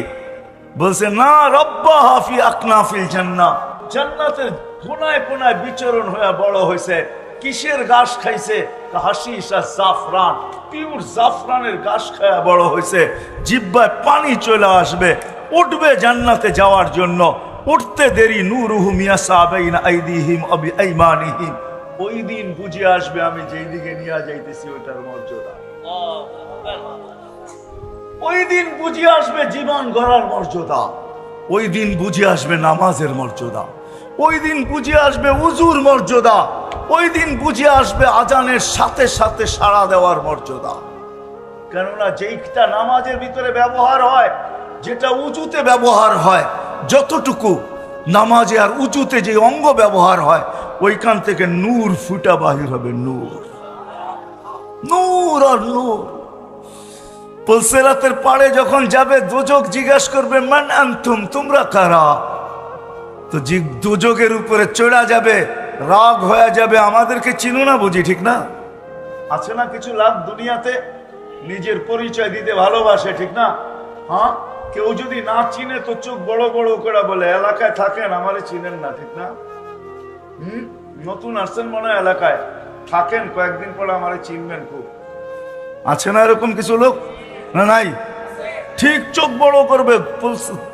বলছে না, রব্বাহা ফি আকনাফিল জান্নাহ, জান্নাতের কোনায় কোনায় বিচরণ হয়ে বড় হয়েছে। কিসের ঘাস খাইছে? হাশিশ আর জাফরান, পিওর জাফরানের ঘাস খায়া বড় হয়েছে। জিহ্বায় পানি চলে আসবে, উঠবে জান্নাতে যাওয়ার জন্য। উঠতে দেরি নূরুহুম ইয়াসা বাইনা আইদিহিম ওয়া বিআইমানিহিম, ওই দিন বুঝে আসবে আমি যেই দিকে নিয়ে যাইতেছি ওটার মর্যাদা। ওই দিন বুঝে আসবে জীবন গড়ার মর্যাদা, ওই দিন বুঝে আসবে নামাজের মর্যাদা, ওই দিন বুঝে আসবে উজুর মর্যাদা, ওই দিন বুঝে আসবে আজানের সাথে সাথে সাড়া দেওয়ার মর্যাদা। কেননা যেইটা নামাজের ভিতরে ব্যবহার হয়, যেটা উজুতে ব্যবহার হয়, যতটুকু নামাজে আর উজুতে যে অঙ্গ ব্যবহার হয়, ওইখান থেকে নূর ফুটা বাহির হবে, নূর, নূর আর নূর। পুলসিরাতের পাড়ে যখন যাবে দোজক জিজ্ঞাসা করবে মান আনতুম, তোমরা কারা? তো দোজকের উপরে চড়া যাবে, রাগ হয়ে যাবে, আমাদেরকে চিনো না বুঝি, ঠিক না? আছে না কিছু লাভ দুনিয়াতে নিজের পরিচয় দিতে ভালোবাসে, ঠিক না? হ্যাঁ, কেউ যদি না চিনে তো চোখ বড় বড় করে বলে এলাকায় থাকেন আমারে চিনেন না, ঠিক না? নতুন আসছেন মনে হয় এলাকায়, থাকেন কয়েকদিন পরে আমারে চিনবেন খুব। আছে না এরকম কিছু লোক? না নাই? ঠিক চোখ বড় করবে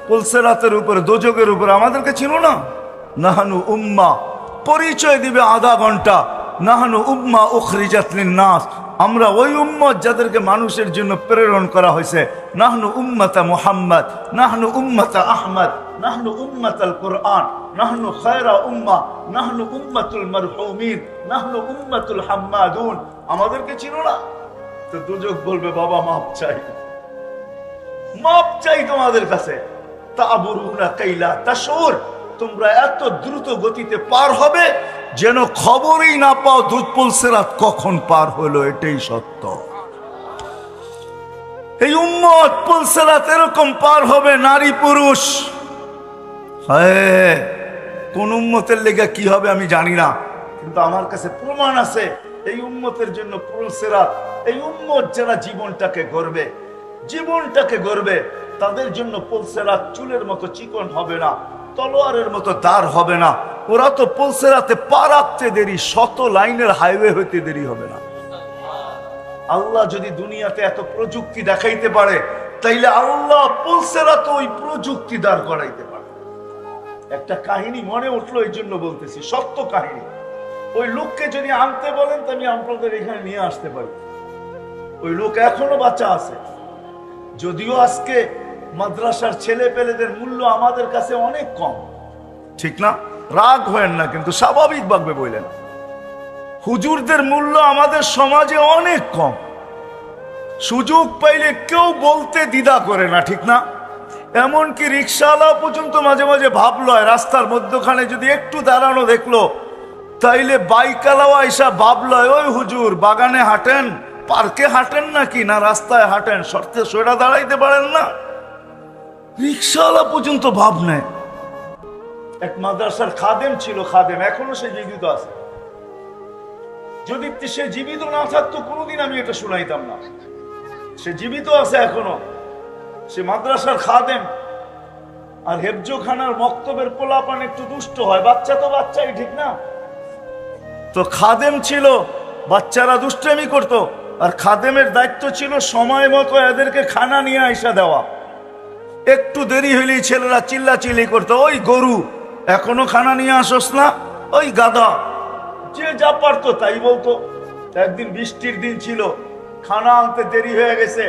পুলসিরাতের উপরে, দোজকের উপরে, আমাদেরকে চিনো না? নাহানু উম্মা, পরিচয় দিবে আধা ঘন্টা, নাহানু উম্মা উখরিজাত লিন-নাস, আমরা ওই উম্মত যাদেরকে মানুষের জন্য প্রেরণ করা হয়েছে। নাহনু উম্মতা মুহাম্মদ, নাহনু উম্মতা আহমদ, নাহনু উম্মতাল কুরআন, নাহনু খায়রা উম্মাহ, নাহনু উম্মতুল মারহুমিন, নাহনু উম্মতুল হাম্মাদুন। আমাদেরকে চিনো না? তো দুজক বলবে বাবা মাপ চাই, মাপ চাই তোমাদের কাছে। তাবুরুনা কাইলা তাশুর, তোমরা এত দ্রুত গতিতে পার হবে যেন খবরই না পাও পুলসিরাত কখন পার হলো। এটাই সত্য। এই উম্মত পুলসিরাত এরকম পার হবে, নারী পুরুষ। হ্যাঁ, কোন উম্মতের লেগে কি হবে আমি জানি না, কিন্তু আমার কাছে প্রমাণ আছে এই উম্মতের জন্য পুলসিরাত, এই উম্মত যারা জীবনটাকে গড়বে তাদের জন্য পুলসিরাত চুলের মতো চিকন হবে না, তলোয়ারের মতো দাঁড় হবে না। ওরা তো পুলসিরাতে পা রাখতে দেরি, 100 লাইনের হাইওয়ে হইতে দেরি হবে না। আল্লাহ যদি দুনিয়াতে এত প্রযুক্তি দেখাইতে পারে, তাইলে আল্লাহ পুলসিরাতে ওই প্রযুক্তি দাঁড় করাইতে পারে। একটা কাহিনী মনে উঠলো, এই জন্য বলতেছি, সত্য কাহিনী। ওই লোককে যদি আনতে বলেন তো আমি আপনাদের এখানে নিয়ে আসতে পারি। ওই লোক এখনো বাচ্চা আছে, যদিও আজকে মাদ্রাসার ছেলে পেলেদের মূল্য আমাদের কাছে অনেক কম, ঠিক না? রাগ হয়েন না, কিন্তু স্বাভাবিক ভাবে বললেন, হুজুরদের মূল্য আমাদের সমাজে অনেক কম। সুযোগ পাইলে কেউ বলতে দ্বিধা করে না, ঠিক না? এমনকি রিক্সাওয়ালা পর্যন্ত মাঝে মাঝে ভাবলয়, রাস্তার মধ্যখানে যদি একটু দাঁড়ানো দেখলো, তাইলে বাইকালাও আইসা ভাবলয়, ওই হুজুর বাগানে হাঁটেন, পার্কে হাঁটেন নাকি, না রাস্তায় হাঁটেন, শর্তে সোজা দাঁড়াইতে পারেন না? রিক্সাওয়ালা পর্যন্ত ভাব নেয়। এক মাদ্রাসার খাদেম ছিল, খাদেম এখনো সে জীবিত আছে। যদি সে জীবিত না থাকতো কোনোদিন আমি এটা শুনাইতাম না। সে জীবিত আছে এখনো, সে মাদ্রাসার খাদেম। আর হেফজোখানার মক্তবের পোলাপান একটু দুষ্ট হয়, বাচ্চা তো বাচ্চাই, ঠিক না? তো খাদেম ছিল, বাচ্চারা দুষ্টামি করতো, আর খাদেমের দায়িত্ব ছিল সময় মতো এদেরকে খানা নিয়ে আইসা দেওয়া। একটু দেরি হইলেই ছেলেরা চিল্লাচিল্লি করতো, ওই গরু এখনো খানা নিয়ে আসোস না, ওই গাধা, যে যা পারতো তাই বলতো। একদিন বৃষ্টির দিন ছিল, খানা আনতে দেরি হয়ে গেছে,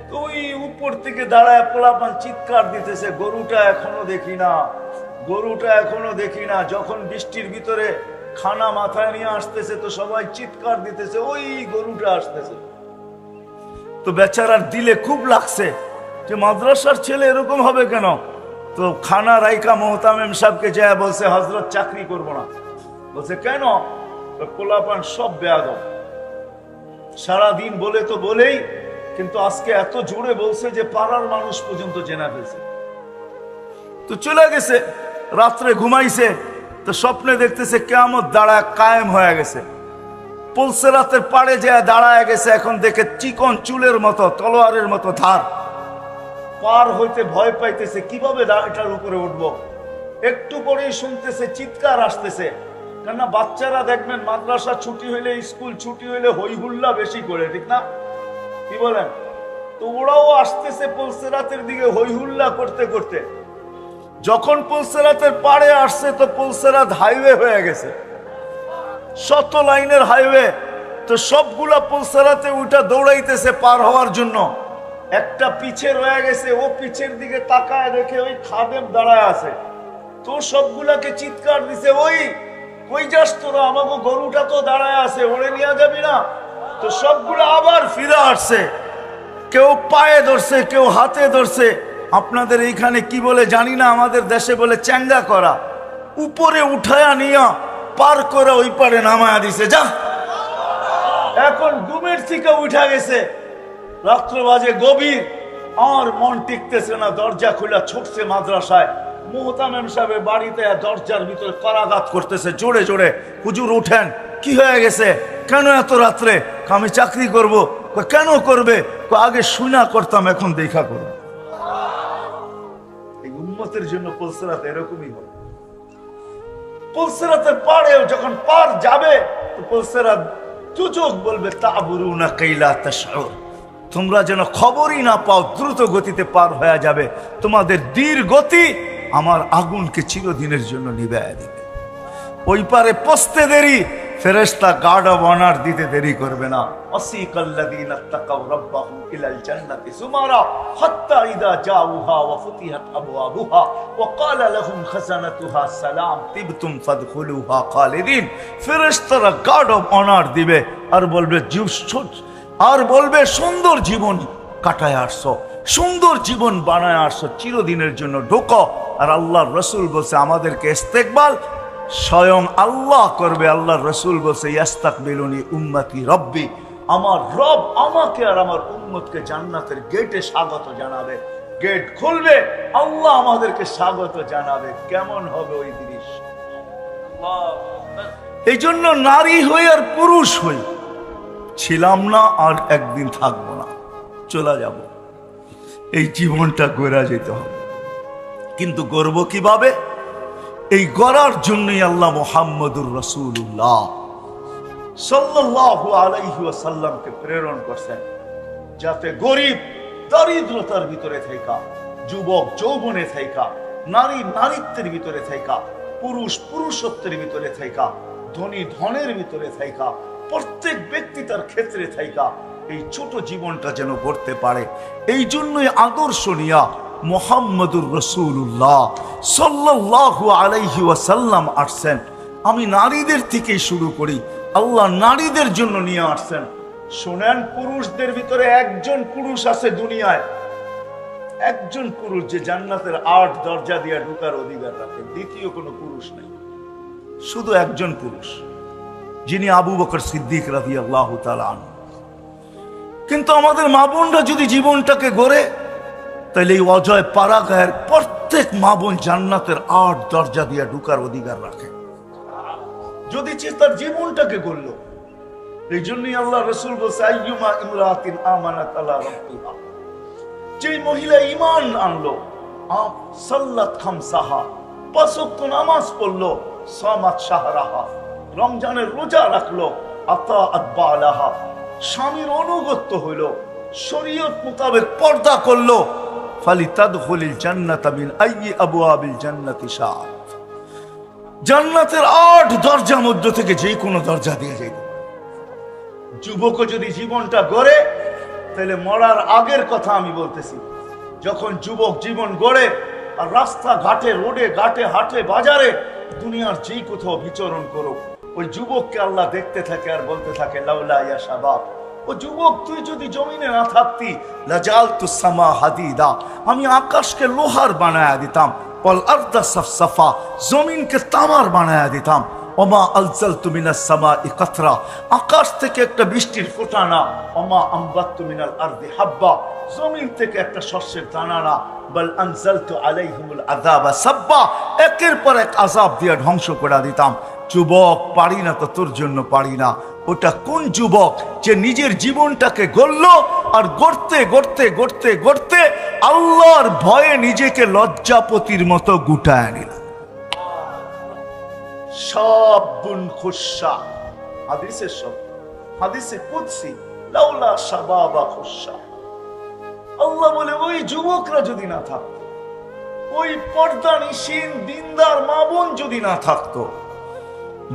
তো ওই উপর থেকে দাঁড়ায় পোলাপান চিৎকার দিতেছে, গরুটা এখনো দেখি না, গরুটা এখনো দেখি না। যখন বৃষ্টির ভিতরে খানা মাথায় নিয়ে আসতেছে তো সবাই চিৎকার দিতেছে, ওই গরুটা আসতেছে। তো বেচারার দিলে খুব লাগছে যে মাদ্রাসার ছেলে এরকম হবে কেন। তো খানা রাইকা মোহতামিম সাহেবকে যায় বলছে, হযরত চাকরি করব না। বলছে কেন? পোলাপান সব বেয়াদব, সারাদিন বলে তো বলেই, কিন্তু আজকে এত জোরে বলছে যে পাড়ার মানুষ পর্যন্ত জেনা ফেলছে। তো চলে গেছে, রাত্রে ঘুমাইছে, তো স্বপ্নে দেখতেছে কিয়ামত দাঁড়ায় কায়েম হয়ে গেছে। পুলসিরাতের পাড়ে যায় দাঁড়ায় গেছে, এখন দেখে চিকন চুলের মতো, তলোয়ারের মতো ধার। পার হইতে ভয় পাইতেছে, কিভাবে এটার উপরে উঠবো। একটু পরেই শুনতেছে চিৎকার আসতেছে, কেননা বাচ্চারা দেখবেন মাদ্রাসা ছুটি হইলে, স্কুল ছুটি হইলে হই হুল্লা বেশি করে, ঠিক না? কি বলেন? তো ওরাও আসতেছে পুলসিরাতের দিকে হই হুল্লা করতে করতে। যখন পুলসিরাতের পাড়ে আসছে তো পুলসিরাত হাইওয়ে হয়ে গেছে, 100 লাইনের হাইওয়ে। তো সবগুলা পুলসিরাতে উঠা দৌড়াইতেছে পার হওয়ার জন্য। একটা পিছে রয়ে গেছে, ও পিছের দিকে তাকায় দেখে ওই খাদেম দাঁড়ায় আছে। তো সবগুলাকে চিৎকার দিছে, ওই কই যাস তোরা, আমাকে গরুটা তো দাঁড়ায় আছে, ওরে নিয়ে যাবি না? তো সবগুলো আবার ফিরে আসছে, কেউ পায়ে ধরছে, কেউ হাতে ধরছে। আপনাদের এইখানে কি বলে জানি না, আমাদের দেশে বলে চ্যাঙ্গা করা। উপরে উঠায়া নিয়া পার করে ওই পারে নামায়া দিছে, যা। এখন ডুমের থেকে উঠা গেছে, রাত্র বাজে গভীর, আর মন টিকতেছে না, দরজা খুলে ছুটছে মাদ্রাসায়। মুহতামিম সাহেবের বাড়িতে দরজার ভিতরে করাঘাত করতেছে জোরে জোরে, হুজুর উঠেন, কি হয়ে গেছে, কেন এত রাত্রে? আমি চাকরি করব। কেন করবে? আগে শুনা করতাম, এখন দেখা করব। এই উম্মতের জন্য পুলসিরাত এরকমই হবে। পুলসিরাতের পাড়েও যখন পার যাবে তো পুলসিরাত চুচুক বলবে তাবুরুনা কাইলা তাশউর, তোমরা যেন খবরই না পাও, দ্রুত গতিতে পার হয়ে যাবে। তোমাদের ধীর গতি আমার আগুনকে চিরদিনের জন্য নিভাইয়া দিবে। ওই পারে পৌঁছতে দেরি, ফেরেশতা গার্ড অফ অনার দিতে দেরি করবে না। আসিকাল্লাযীনা তাকাউ রাব্বাহুম ইলাল জান্নাতি সুমারা হাত্তা ইযা জাউহা ওয়া ফুতিহাত আবওয়াবুহা ওয়া ক্বালা লাহুম খাযানাতুহা সালাম তিবতুম ফাদখুলুহা খালিদিন। ফেরেশতারা গার্ড অফ অনার দিবে আর বলবে আর বলবে সুন্দর জীবন কাটায় আসছো, সুন্দর জীবন বানায় আসছো, চিরদিনের জন্য ঢোকো। আর আল্লাহর রাসূল বলছে আমাদেরকে ইস্তেকবাল স্বয়ং আল্লাহ করবে। আল্লাহর রাসূল বলছে ইয়াস্তাকবিলুনি উম্মতি রব্বি, আমার রব আমাকে আর আমার উম্মতকে জান্নাতের গেটে স্বাগত জানাবে। গেট খুলবে, আল্লাহ আমাদেরকে স্বাগত জানাবে। কেমন হবে ওই দৃশ্য! এই জন্য নারী হই আর পুরুষ হই, ছিলাম না আর একদিন থাকবো না, চলে যাব। এই জীবনটা গড়া যেতে হবে, কিন্তু গড়ব কিভাবে? এই গড়ার জন্যই আল্লাহ মুহাম্মদুর রাসূলুল্লাহ সাল্লাল্লাহু আলাইহি ওয়াসাল্লামকে প্রেরণ করছেন, যাতে গরিব দারিদ্রতার ভিতরে থাকা, যুবক যৌবনে থাকা, নারী নারীত্বের ভিতরে থাকা, পুরুষ পুরুষত্বের ভিতরে থাকা, ধনী ধনের ভিতরে থাকা, প্রত্যেক ব্যক্তি তার ক্ষেত্রে থাকা এই ছোট জীবনটা যেন গড়তে পারে। এই জন্যই আদর্শ নিয়া মুহাম্মদুর রাসূলুল্লাহ সাল্লাল্লাহু আলাইহি ওয়াসাল্লাম আসছেন। আমি নারীদের থেকে শুরু করি, আল্লাহ নারীদের জন্য নিয়ে আসছেন। শোনেন, পুরুষদের ভিতরে একজন পুরুষ আছে দুনিয়ায়, একজন পুরুষ যে জান্নাতের 8 দরজা দিয়ে ঢোকার অধিকার রাখে, দ্বিতীয় কোনো পুরুষ নেই, শুধু একজন পুরুষ, যিনি আবু বকর সিদ্দিক রাদিয়াল্লাহু তাআলা আনহু। কিন্তু আমাদের মা বোনরা যদি জীবনটাকে গড়ে, তাহলে এই অজয় পাড়াগাঁয়ের প্রত্যেক মা বোন জান্নাতের 8 দরজা দিয়ে ঢোকার অধিকার রাখে, যদি তার জীবনটাকে গড়ল। এই জন্যই আল্লাহ রাসূল বলছে আইয়ুমা ইমরাতিন আমানাত আলা রাব্বিহা, যে মহিলা ঈমান আনলো, সাল্লাত খামসাহা, 5 ওয়াক্ত নামাজ পড়লো, সামাত শাহরাহা, রমজানের রোজা রাখলো, আতাআত বালাহা, স্বামীর অনুগত্য হইল, শরীয়ত মোতাবেক পর্দা করলো, ফালিতাদখুলিল জান্নাতা মিন আইয়ি আবওয়াবিল জান্নাতি শাআত, জান্নাতের 8 দরজার মধ্যে থেকে যে কোনো দরজা দিয়ে যাইবে। যুবক যদি জীবনটা গড়ে, তাহলে মরার আগের কথা আমি বলতেছি, যখন যুবক জীবন গড়ে আর রাস্তা ঘাটে, রোডে ঘাটে, হাটে বাজারে, দুনিয়ার যেই কোথাও বিচরণ করো, ওই যুবককে আল্লাহ দেখতে থাকে আর বলতে থাকে লাউলা ইয়া শাবাব, ও যুবক তুই যদি জমিনে না থাকতি, লাজালতুস সামা হাদিদা, আমি আকাশকে লোহার বানায়া দিতাম, ওয়াল আরদা সাফসাফা, জমিনকে তামার বানায়া দিতাম, ওমা আলজালতু মিনাস সামাই কাতরা, আকাশ থেকে একটা বৃষ্টির ফোঁটা না, ওমা আমবাততু মিনাল আরদি হাব্বা, জমিন থেকে একটা শস্যের দানা না, বল আনজালতু আলাইহিমুল আযাবা সাব্বা, একের পর এক আযাব দিয়ে ধ্বংস করে দিতাম। যুবক পারি না তো তোর জন্য পারি না। ওটা কোন যুবক যে নিজের জীবনটাকে গড়ল আর গড়তে গড়তে গড়তে গড়তে আল্লাহর ভয়ে নিজেকে লজ্জাপতির মতো গুটায় নিল। শাবুন খুশা, হাদিসের শব্দ, হাদিসে কুদসি, লাউলা শাবাবা খুশা, আল্লাহ বলে ওই যুবকরা যদি না থাকতো, ওই পর্দানিশীন দিনদার মা বোন যদি না থাকতো,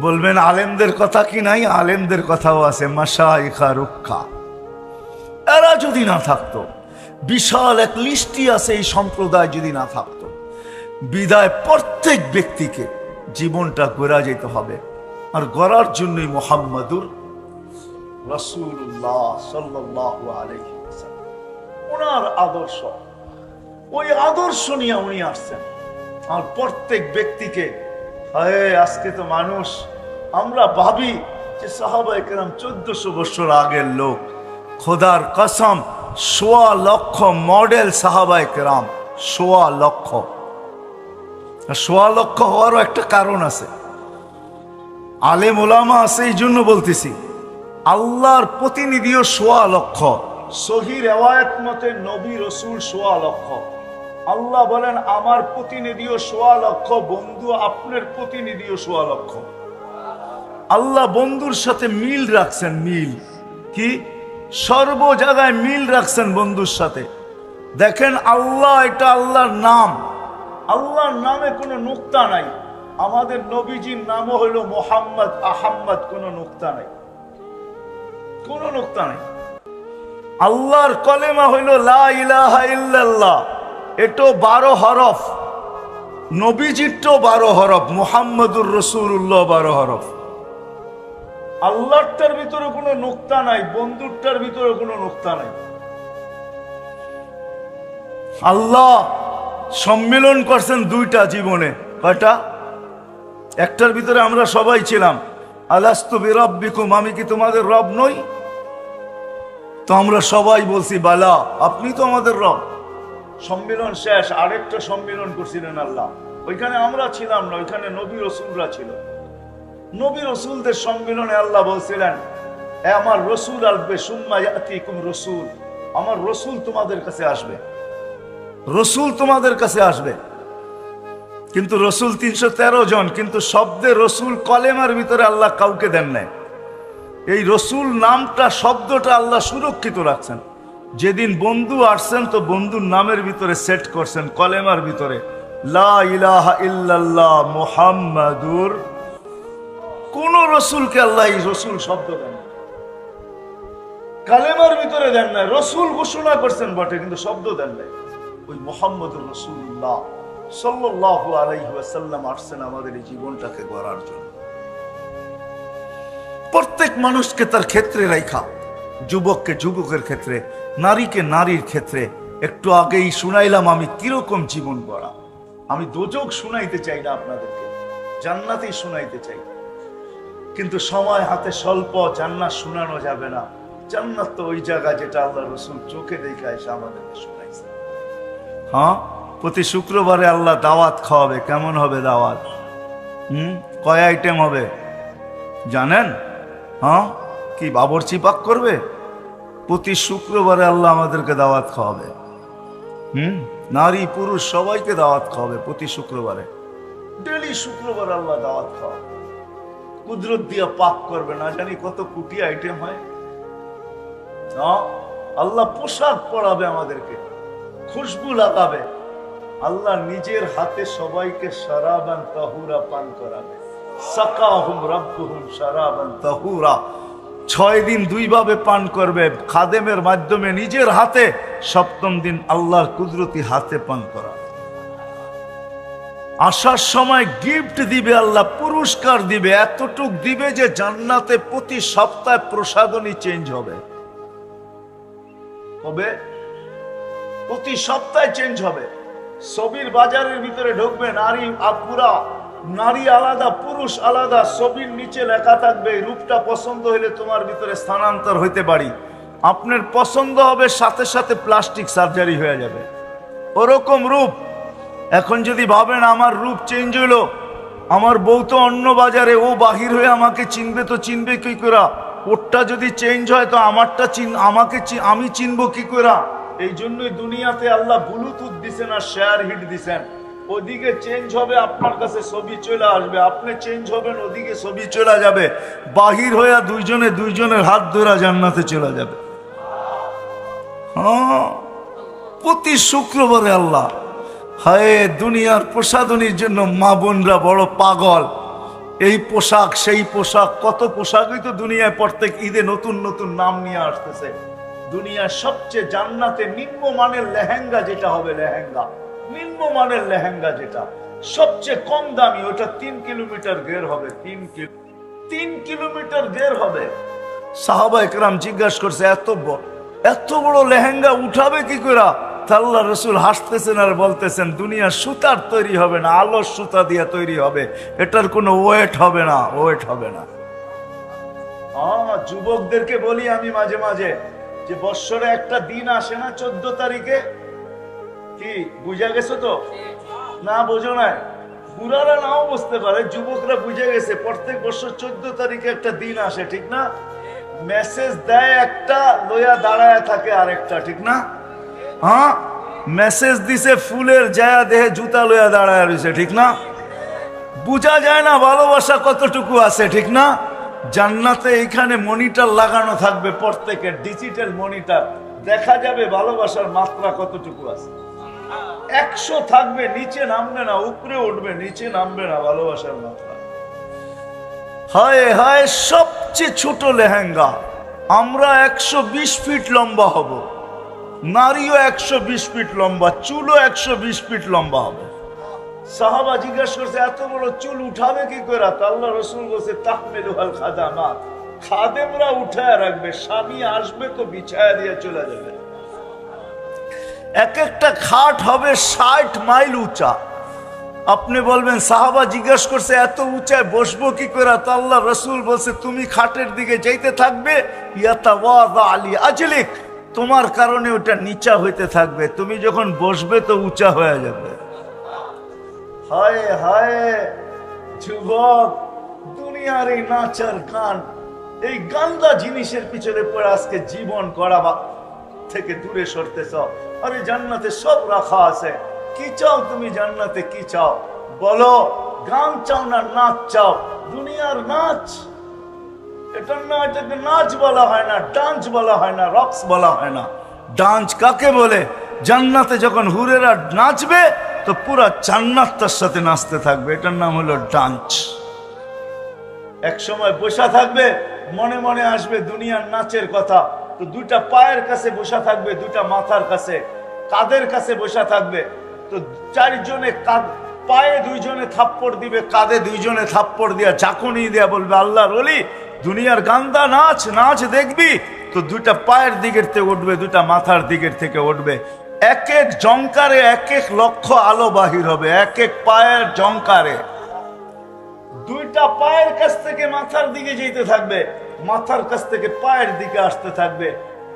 বলবেন আলেমদের কথা কি নাই? আলেমদের কথাও আছে, মাশায়েখা রুক্কা, এরা যদি না থাকতো, বিশাল এক লিস্টি আছে, এই সম্প্রদায় যদি না থাকতো, বিদায় প্রত্যেক ব্যক্তিকে জীবনটা গড়া যেতে হবে। আর গড়ার জন্যই মুহাম্মদুর রাসূলুল্লাহ সাল্লাল্লাহু আলাইহি ওয়াসাল্লাম, ওনার আদর্শ, ওই আদর্শ নিয়ে উনি আসছেন। আর প্রত্যেক ব্যক্তিকে, আজকে তো মানুষ, আমরা ভাবি যে সাহাবায়ে কেরাম 1400 বছর আগের লোক, খোদার কসম সোয়া লক্ষ মডেল সাহাবায়ে কেরাম, সোয়া লক্ষ। সোয়া লক্ষ হওয়ারও একটা কারণ আছে, আলেম ওলামা আছে, এই জন্য বলতেছি। আল্লাহর প্রতিনিধিও সোয়া লক্ষ। সহিহ রিওয়ায়াত মতে নবী রসুল সোয়া লক্ষ। আল্লাহ বলেন আমার প্রতিনিধিও সোয়া লক্ষ, বন্ধু আপনার প্রতিনিধিও সোয়া লক্ষ। আল্লাহ বন্ধুর সাথে মিল রাখছেন, মিল কি সর্ব জায়গায় মিল রাখছেন বন্ধুর সাথে। দেখেন আল্লাহ, এটা আল্লাহর নাম, আল্লাহর নামে কোনো নুক্তা নাই। আমাদের নবীজির নামও হইল মোহাম্মদ আহম্মদ, কোনো নুক্তা নাই, কোনো নুক্তা নাই। আল্লাহর কলেমা হইল লা ইলাহা ইল্লাল্লাহ, এটো 12 হরফ। নবীজিরটাও 12 হরফ, মুহাম্মদুর রাসূলুল্লাহ 12 হরফ। আল্লাহটার ভিতরে কোনো নুক্তা নাই, বন্ধুরটার ভিতরে কোনো নুক্তা নাই। আল্লাহ সম্মেলন করছেন দুইটা জীবনে, কয়টা? একটার ভিতরে আমরা সবাই ছিলাম, আলাস্তু বিরাব্বিকুম, আমি কি তোমাদের রব নই? তো আমরা সবাই বলছি বালা, আপনি তো আমাদের রব। সম্মেলন শেষ, আরেকটা সম্মেলন করছিলেন আল্লাহ, ওইখানে আমরা ছিলাম না, ওইখানে নবী রসুলরা ছিল। নবী রসুলদের সম্মেলনে আল্লাহ বলছিলেন এ আমার রসুল আসবে, সুম্মা ইয়াতিকুম রসুল, আমার রসুল তোমাদের কাছে আসবে, রসুল তোমাদের কাছে আসবে। কিন্তু রসুল 313 জন, কিন্তু শব্দে রসুল কলেমার ভিতরে আল্লাহ কাউকে দেন নাই। এই রসুল নামটা, শব্দটা আল্লাহ সুরক্ষিত রাখছেন। যেদিন বন্ধু আসছেন তো বন্ধুর নামের ভিতরে সেট করছেন, কলেমার ভিতরে লা ইলাহা ইল্লাল্লাহ মুহাম্মাদুর। কোন রসুলকে আল্লাহ এই রসুল শব্দ দেন, কালেমার ভিতরে দেন নাই। রসুল ঘোষণা করছেন বটে, কিন্তু শব্দ দেন নাই। ওই মুহাম্মদুর রাসূলুল্লাহ সাল্লাল্লাহু আলাইহি ওয়াসাল্লাম আসছেন আমাদের এই জীবনটাকে গড়ার জন্য। প্রত্যেক মানুষকে তার ক্ষেত্রে রাখা, যুবককে যুবকের ক্ষেত্রে, নারীকে নারীর ক্ষেত্রে। একটু আগেই শুনাইলাম আমি কিরকম জীবন গড়া। আমি দোজক শুনাইতে চাই না আপনাদেরকে, জান্নাতেই শুনাইতে চাই, কিন্তু সময় হাতে স্বল্প, জান্নাত শোনানো যাবে না। জান্নাত তো ওই জায়গা যেটা আল্লাহ রসুল চোখে দেখে এসে আমাদেরকে শোনাইছে। হ্যাঁ, প্রতি শুক্রবারে আল্লাহ দাওয়াত খাওয়াবে। কেমন হবে দাওয়াত? কয় আইটেম হবে জানেন? হ্যাঁ, কি বাবরচি পাক করবে? প্রতি শুক্রবারে আল্লাহ আমাদেরকে দাওয়াত খাওয়াবে। নারী পুরুষ সবাইকে দাওয়াত খাওয়াবে প্রতি শুক্রবারে। ডেলি শুক্রবার আল্লাহ দাওয়াত খাওয়াবে, কুদরত দিয়া পাক করবে। না জানি কত কোটি আইটেম হয়। আল্লাহ পোশাক পরাবে আমাদেরকে, খুশবু লাগাবে। আল্লাহ নিজের হাতে সবাইকে শারাবান তাহুরা পান করাবে। সাকাহুম রাব্বুহুম শারাবান তাহুরা। 6 দিন 2 ভাবে পান করবে, খাদেমের মাধ্যমে নিজের হাতে। 7ম দিন আল্লাহর কুদরতি হাতে পান করা। আসার সময় গিফট দিবে আল্লাহ, পুরস্কার দিবে, এতটুক দিবে যে জান্নাতে প্রতি সপ্তাহে প্রসাদনী চেঞ্জ হবে। হবে প্রতি সপ্তাহে চেঞ্জ হবে। ছবির বাজারের ভিতরে ঢুকবে, নারী আপুরা, নারী আলাদা পুরুষ আলাদা, ছবির নিচে লেখা থাকবে রূপটা পছন্দ হইলে তোমার ভিতরে স্থানান্তর হইতে পারি। আপনার পছন্দ হবে, সাথে সাথে প্লাস্টিক সার্জারি হয়ে যাবে, ওরকম রূপ। এখন যদি ভাবেন আমার রূপ চেঞ্জ হইলো, আমার বউ তো অন্য বাজারে, ও বাহির হয়ে আমাকে চিনবে, তো চিনবে কি করে? ওরটা যদি চেঞ্জ হয় তো আমারটা আমি চিনবো কি করে? এই জন্যই দুনিয়াতে আল্লাহ ব্লুটুথ দিছেন আর শেয়ার হিট দিছেন। ওদিকে চেঞ্জ হবে, আপনার কাছে ছবি চলে আসবে, আপনি চেঞ্জ হবেন, ওদিকে ছবি চলে যাবে। বাহির হইয়া দুইজনের হাত ধরা জান্নাতে চলে যাবে। হ্যাঁ, প্রতি শুক্রবারে আল্লাহ। হায়, দুনিয়ার প্রসাদনীর জন্য মা বোনরা বড় পাগল। এই পোশাক সেই পোশাক, কত পোশাকই তো দুনিয়ায় প্রত্যেক ঈদে নতুন নতুন নাম নিয়ে আসতেছে। দুনিয়ার সবচেয়ে জান্নাতে নিম্নমানের লেহেঙ্গা যেটা হবে, লেহেঙ্গা নিম্নমানের লেহেঙ্গা যেটা সবচেয়ে কম দামি, ওটা 3 কিলোমিটার গের হবে। 3 কিলোমিটার গের হবে। সাহাবা একরাম জিজ্ঞাসা করছে এত বড় লেহেঙ্গা উঠাবে কি করে? আল্লাহ রসুল হাসতেছেন আর বলতেছেন দুনিয়ার সুতার তৈরি হবে না, আলোর সুতা দিয়ে তৈরি হবে, এটার কোনো ওয়েট হবে না, ওয়েট হবে না। যুবকদেরকে বলি আমি মাঝে মাঝে যে যে বৎসরে একটা দিন আসে না 14 তারিখে, কি বুঝা গেছে তো? না বোঝো না, বুড়ারা নাও বুঝতে পারে, যুবকরা বুঝে গেছে প্রত্যেক বছর 14 তারিখে একটা দিন আসে, ঠিক না? মেসেজ দেয় একটা, লইয়া দাঁড়ায় থাকে আরেকটা, ঠিক না? হ্যাঁ, মেসেজ দিছে ফুলের জায়া দেহে জুতা লইয়া দাঁড়ায় রয়েছে, ঠিক না? বুঝা যায় না ভালোবাসা কতটুকু আছে, ঠিক না? জান্নাতে এইখানে মনিটর লাগানো থাকবে, প্রত্যেকের ডিজিটাল মনিটর, দেখা যাবে ভালোবাসার মাত্রা কতটুকু আছে। 100 থাকবে, নিচে নামবে না, উপরে উঠবে, নিচে নামবে না ভালোবাসার মাত্রা। হায় হায়, সবচেয়ে ছোট লেহেঙ্গা, আমরা 120 ফিট লম্বা হব, নারীও 120 ফিট লম্বা, চুলও 120 ফিট লম্বা হবে। সাহাবা জিজ্ঞাসা করছে এত বড় চুল উঠাবে কি করে? আল্লাহ রাসূল বলছে তাহমিলুল খাদামাত, খাদেমরা উঠায় রাখবে, স্বামী আসবে তো বিছায়া দিয়ে চলে যাবে। এক একটা খাট হবে 60 মাইল উঁচা। আপনি বলবেন সাহাবা জিজ্ঞাসা করছে এত উঁচায় বসবো কি করে? আল্লাহ রাসূল বলছে তুমি খাটের দিকে যাইতে থাকবে, ইয়াতাওয়াদা আলী আজলিক, তোমার কারণে ওটা নিচা হইতে থাকবে, তুমি যখন বসবে তো উঁচা হয়ে যাবে। হায় হায় যুবক, দুনিয়ার এই নাচার গান, এই গান্দা জিনিসের পিছনে পড়ে আজকে জীবন গড়াবা থেকে দূরে সরতেছ। আরে জান্নাতে সব রাখা আছে, কি চাও তুমি জান্নাতে? কি চাও বলো? গান চাও না নাচ চাও? দুনিয়ার নাচ, এটা না, এটাকে নাচ বলা হয় না, ডান্স বলা হয় না, রক্স বলা হয় না। ডান্স কাকে বলে? জান্নাতে যখন হুরেরা নাচবে তো পুরা জান্নাত তার সাথে নাচতে থাকবে, এটার নাম হলো ডান্স। এক সময় বসা থাকবে, মনে মনে আসবে দুনিয়ার নাচের কথা, তো দুইটা পায়ের কাছে বসা থাকবে, দুইটা মাথার কাছে, কাঁধের কাছে বসা থাকবে, তো চারজনে পায়ে দুইজনে থাপ্পড় দিবে, কাঁধে দুইজনে থাপ্পড় দিয়া ঝাঁকুনি দিয়া বলবে আল্লাহর ওলি দুনিয়ার গান্দা নাচ, নাচ দেখবি? তো দুইটা পায়ের দিকের থেকে উঠবে, দুইটা মাথার দিকের থেকে উঠবে, এক এক জংকারে 1 লক্ষ আলো বাহির হবে, এক এক পায়ের জংকারে। দুইটা পায়ের কাছ থেকে মাথার দিকে যেতে থাকবে, মাথার কাছ থেকে পায়ের দিকে আসতে থাকবে,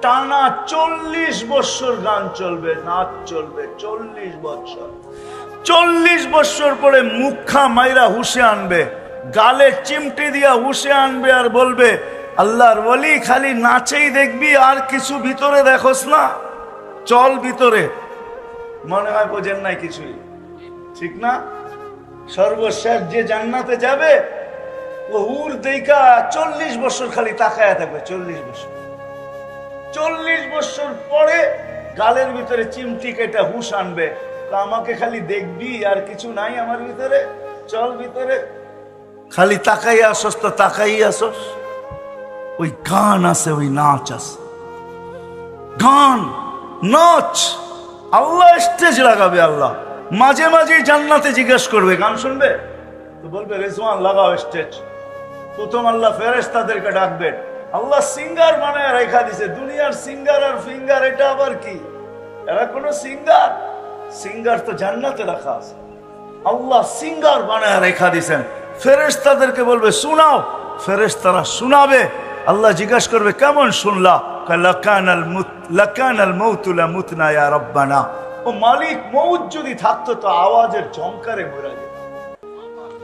টানা 40 বছর গান চলবে, নাচ চলবে, 40 বছর। 40 বছর পরে মুখা মাইরা হুশে আনবে, গালে চিমটি দিয়া হুশে আনবে, আর বলবে আল্লাহর ওলি খালি নাচেই দেখবি, আর কিছু ভিতরে দেখোস না, চল ভিতরে। মনে হয় বোঝেন নাই কিছুই, ঠিক না? সর্বশেষ যে জান্নাতে যাবে ও হুর দেখা 40 বছর খালি তাকায়া থাকবে, 40 বছর। 40 বছর পরে গালের ভিতরে চিমটি কেটে হুশ আনবে, আমাকে খালি দেখবি, আর কিছু নাই আমার ভিতরে, চল ভিতরে। খালি তাকাই আসস তো তাকাই আসস। ওই গান আছে, ওই নাচ আছে, গান নাচ। আল্লাহ স্টেজ লাগাবে, আল্লাহ মাঝে মাঝে জান্নাতে জিজ্ঞেস করবে গান শুনবে, তো বলবে রেজওয়ান লাগাও স্টেজ। প্রথম আল্লাহ ফেরেশতাদেরকে ডাকবে, আল্লাহ সিঙ্গার বানায় রেখা দিছে, দুনিয়ার সিঙ্গার আর ফিঙ্গার এটা আবার কি? এরা কোন সিঙ্গার? সিঙ্গার তো জান্নাতে রাখা আছে। আল্লাহ সিঙ্গার বানায় রেখা দিছেন, ফেরেশতাদেরকে বলবে শোনাও, ফেরেশতারা শোনাবে। আল্লাহ জিজ্ঞাসা করবে কেমন শুনলা? লাকানাল মাউতু লামুতনা ইয়া রাব্বানা, ও মালিক মউত যদি থাকতো তো আওয়াজের ঝংকারে মরে যেত।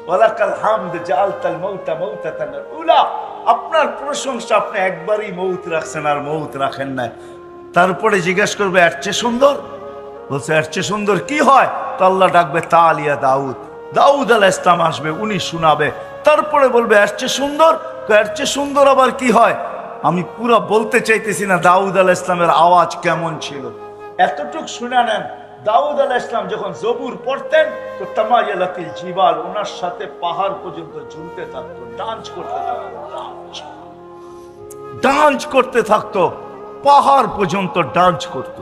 ওয়ালাকাল হামদ জাআলতাল মাউতা মাউতাতান উলা, আপনার প্রশংসা, আপনি একবারই মউত রাখছেন আর মউত রাখেন না। তারপরে জিজ্ঞাসা করবে এর চেয়ে সুন্দর? বলছে এর চেয়ে সুন্দর কি হয়? তো আল্লাহ ডাকবে তালিয়া দাউদ, দাউদ আলাইহিস সালাম আসবে, উনি শোনাবে। তারপরে বলবে এর চেয়ে সুন্দর? এর চেয়ে সুন্দর আবার কি হয়? আমি পুরো বলতে চাইতেছি না দাউদ আলাইহিস সালামের আওয়াজ কেমন ছিল, এতটুক শুনে নেন। দাউদ আলাইহিস সালাম যখন জবুর পড়তেন তো তামায়ালাতিল জিবাল, ওনার সাথে পাহাড় পর্যন্ত ঝুলতে থাকতো, ডান্স করতে থাকতো, ডান্স করতে থাকতো, পাহাড় পর্যন্ত ডান্স করত।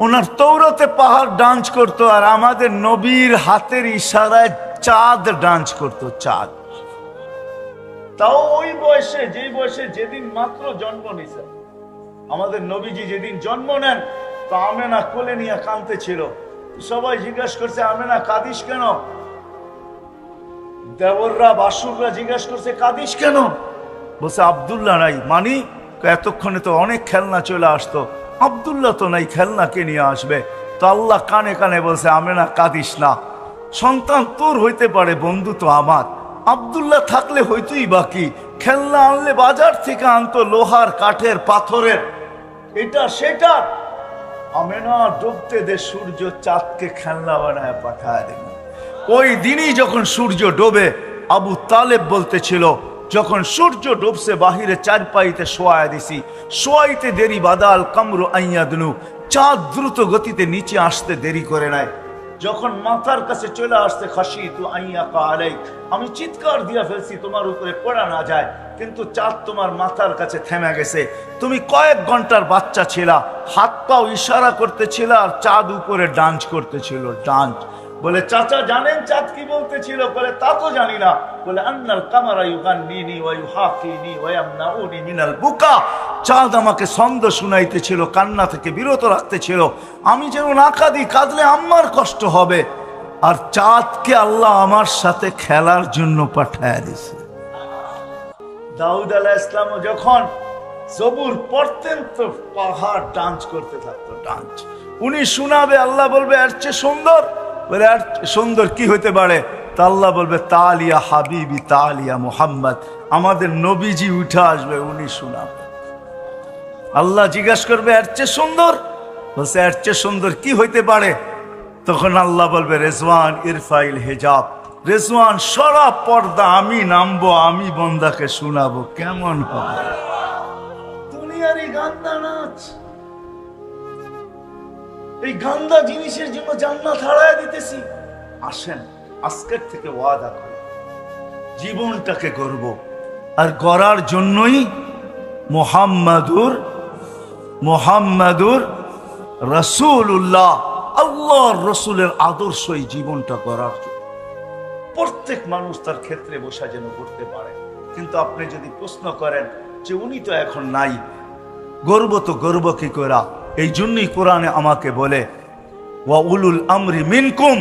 ওনার তৌরাতে পাহাড় ডান্স করত, আর আমাদের নবীর হাতের ইশারায় চাঁদ ডান্স করত, চাঁদ। তাও ওই বয়সে, যেই বয়সে যেদিন মাত্র জন্ম নিছে আমাদের নবীজি, যেদিন জন্ম নেন তো আমেনা কোলে নিয়ে কাঁদতে ছিল। সবাই জিজ্ঞাসা করছে আমেনা কাঁদিস কেন? দেবররা বাসুররা জিজ্ঞাসা করছে কাঁদিস কেন? বলছে আব্দুল্লাহ নাই। মানি এতক্ষণে তো অনেক খেলনা চলে আসতো, আব্দুল্লাহ তো নাই, খেলনা কে নিয়ে আসবে? তো আল্লাহ কানে কানে বলছে, আমেনা কাঁদিস না, সন্তান তোর হইতে পারে, বন্ধু তো আমার। আব্দুল্লাহ থাকলে হইতোই বাকি, খেলনা আনলে বাজার থেকে আনতো লোহার, কাঠের, পাথরের, এটা সেটা। আমেনা ডুবতে দে সূর্য, চাঁদকে খেলনা বানায় পাঠায় দেব। ওই দিনই যখন সূর্য ডোবে, আবু তালেব বলতেছিল, যখন সূর্য ডুবছে বাহিরে চারপাইতে শোয়ায় দিছি, শোয়াইতে দেরি বাদাল কামরু আইয়াদনু, চাঁদ দ্রুত গতিতে নিচে আসতে দেরি করে নাই। যখন মাথার কাছে চলে আসতে খাসিতু আইয়াকা আলাইক, আমি চিৎকার দিয়া ফেলছি তোমার উপরে পড়া না যায়, কিন্তু চাঁদ তোমার মাথার কাছে থেমে গেছে। তুমি কয়েক ঘন্টার বাচ্চা ছিলা, হাত পাও ইশারা করতেছিল, আর চাঁদ উপরে ডান্স করতেছিল, ডান্স। বলে চাচা জানেন চাঁদ কি বলতেছিল? বলে তা তো জানি না। বলে আন্নাল কামারা ইউগান্নিনি ওয়া ইউহাকিনি ওয়া ইয়ামনাউনি মিনাল বুকা, চাঁদ আমাকে ছন্দ শুনাইতেছিল, কান্না থেকে বিরত রাখতেছিল, আমি যেন না কাঁদি, কাঁদলে আমার কষ্ট হবে। আর চাঁদকে আল্লাহ আমার সাথে খেলার জন্য পাঠায় দিয়েছে। দাউদ আলাইহিস সালাম যখন জবুর পড়তেন তো পাহাড় ডান্স করতে থাকতো, ডান্স। উনি শোনাবে, আল্লাহ বলবে এর চেয়ে সুন্দর। বলে আর সুন্দর কি হইতে পারে? তা আল্লাহ বলবে তালিয়া হাবিবি তালিয়া মুহাম্মদ, আমাদের নবীজি উঠে আসবে, উনি শোনাবে। আল্লাহ জিজ্ঞাসা করবে এর চেয়ে সুন্দর? বলছে এর চেয়ে সুন্দর কি হইতে পারে? তখন আল্লাহ বলবে রেজওয়ান ইরফাইল হিজাব, রেজওয়ান সরা পর্দা, আমি নামবো, আমি বন্দাকে শোনাবো। কেমন হবে? দুনিয়ার এই গান্দা নাচ, এই গান্দা জিনিসের জন্য জান্নাত হারায় দিতেছি। আসেন আজকের থেকে ওয়াদা করি, জীবনটাকে গড়ব, আর গড়ার জন্যই মুহাম্মাদুর রাসূলুল্লাহ, আল্লাহর রসুলের আদর্শই জীবনটা গড়ার জন্য। প্রত্যেক মানুষ তার ক্ষেত্রে বসা যেন করতে পারে। কিন্তু আপনি যদি প্রশ্ন করেন যে উনি তো এখন নাই, গর্ব তো গর্ব কি করা? এই জন্যই কোরআনে আমাকে বলে ওয়া উলুল আমরি মিনকুম,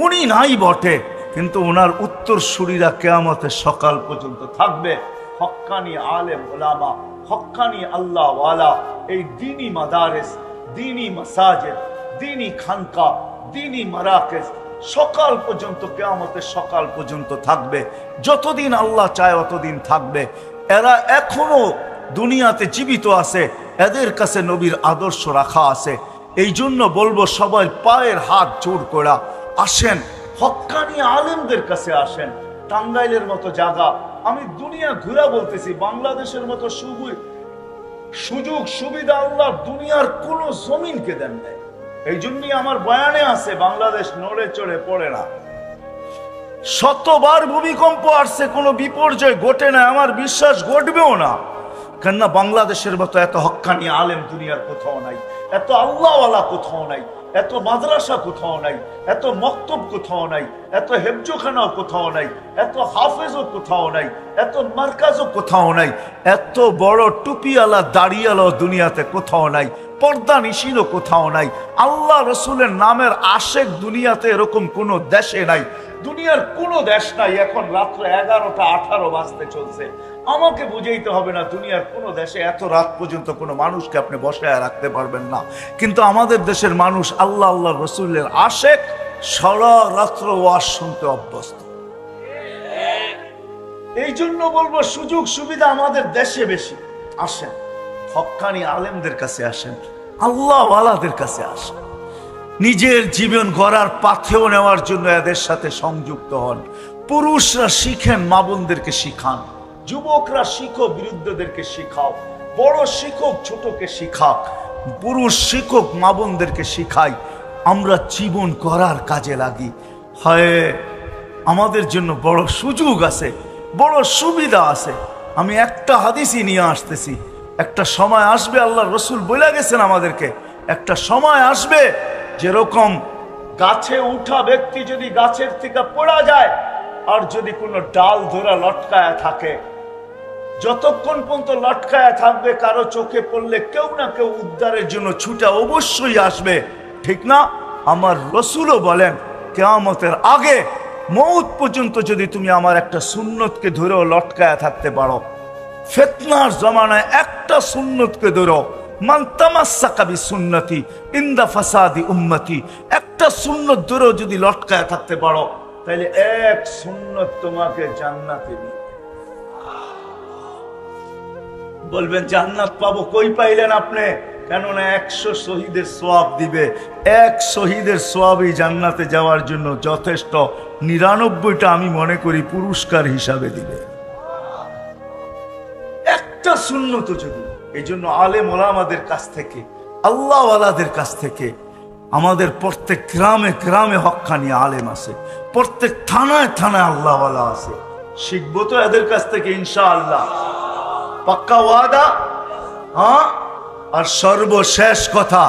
উনি নাই বটে, কিন্তু ওনার উত্তরসূরিরা কিয়ামতের সকাল পর্যন্ত থাকবে। হক্কানি আলেম ওলামা, হক্কানি আল্লাহ ওয়ালা, এই দ্বীনি মাদারেস, দ্বীনি মাসাজিদ, দ্বীনি খানকা, দ্বীনি মারাকেজ সকাল পর্যন্ত, কিয়ামতের সকাল পর্যন্ত থাকবে। যতদিন আল্লাহ চায় অতদিন থাকবে। এরা এখনো দুনিয়াতে জীবিত আছে, এদের কাছে নবীর আদর্শ রাখা আছে। এই জন্য বলবো সবাই পায়ের হাত জোর করা আসেন, হক্কানি আলেমদের কাছে আসেন। টাঙ্গাইলের মতো জায়গা, আমি দুনিয়া ঘুরা বলতেছি, বাংলাদেশের মতো সুযোগ সুবিধা আল্লাহ দুনিয়ার কোন জমিনকে দেন নাই। এই জন্যই আমার বয়ানে আছে বাংলাদেশ নড়ে চড়ে পড়ে না। শতবার ভূমিকম্প আসছে, কোনো বিপর্যয় ঘটে না, আমার বিশ্বাস ঘটবেও না। কেননা বাংলাদেশের মতো এত হক্কানি আলেম দুনিয়ার কোথাও নাই, এত আল্লাহওয়ালা কোথাও নাই, এত মাদ্রাসা কোথাও নাই, এত মক্তব কোথাও নাই, এত হেফজোখানাও কোথাও নাই, এত হাফেজও কোথাও নাই, এত মার্কাজও কোথাও নাই, এত বড় টুপিওয়ালা দাড়িওয়ালা দুনিয়াতে কোথাও নাই, পর্দা নিশিলও কোথাও নাই। আল্লাহ রসুলের নামের আশেক দুনিয়াতে এরকম কোনো দেশে নাই, দুনিয়ার কোনো দেশ নাই। এখন রাত্র 11টা 18 বাজতে চলছে, আমাকে বুঝাইতে হবে না দুনিয়ার কোনো দেশে এত রাত পর্যন্ত কোনো মানুষকে আপনি বসায় রাখতে পারবেন না। কিন্তু আমাদের দেশের মানুষ আল্লাহ আল্লাহ রসুলের আশেক, সারা রাত্র ওয়াজ শুনতে অভ্যস্ত। এই জন্য বলবো সুযোগ সুবিধা আমাদের দেশে বেশি। আসেন হক্কানি আলেমদের কাছে আসেন, আল্লাহ ওয়ালাদের কাছে আসেন, নিজের জীবন গড়ার পাথেও নেওয়ার জন্য এদের সাথে সংযুক্ত হন। পুরুষরা শিখেন, মা বোনদেরকে শিখান, যুবকরা শিখো, বিরুদ্ধদেরকে শিখাও, বড় শিক্ষক ছোটকে শিখাক, পুরুষ শিক্ষক মা বোনদেরকে শিখাই, আমরা জীবন করার কাজে লাগি। হয় আমাদের জন্য বড় সুযোগ আছে, বড় সুবিধা আছে। আমি একটা হাদিসই নিয়ে আসতেছি, একটা সময় আসবে, আল্লাহ রসুল বলে গেছেন আমাদেরকে, একটা সময় আসবে যেরকম গাছে উঠা ব্যক্তি যদি গাছের থেকে পড়া যায়, আর যদি কোনো ডাল ধরা লটকায়া থাকে, যতক্ষণ পর্যন্ত লটকায়া থাকবে কারো চোখে পড়লে কেউ না কেউ উদ্ধারের জন্য ছুটে অবশ্যই আসবে, ঠিক না? আমার রসুলও বলেন কিয়ামতের আগে মউত পর্যন্ত যদি তুমি আমার একটা সুন্নতকে ধরেও লটকায়া থাকতে পারো, ফিতনার জমানায় একটা সুন্নতকে ধরো, মান তামাসসাকা বিসুন্নতি ইনদা ফাসাদি উম্মতি, একটা সুন্নত ধরেও যদি লটকায় থাকতে পারো তাহলে এক সুন্নত তোমাকে জান্নাতে দিবে। বলবেন জান্নাত পাবো, কই পাইলেন আপনি? কেননা 100 শহীদের সওয়াব দিবে, এক শহীদের সওয়াবই জান্নাতে যাওয়ার জন্য যথেষ্ট, 99টা আমি মনে করি পুরস্কার হিসাবে দিবে, একটা সুন্নত যদি। এই জন্য আলেম ওলামাদের কাছ থেকে, আল্লাহওয়ালাদের কাছ থেকে, আমাদের প্রত্যেক গ্রামে গ্রামে হক্কানি আলেম আছে, প্রত্যেক থানায় থানায় আল্লাহওয়ালা আছে, শিখবো তো এদের কাছ থেকে ইনশাআল্লাহ, পাক্কা ওয়াদা। হ্যাঁ, আর সর্বশেষ কথা,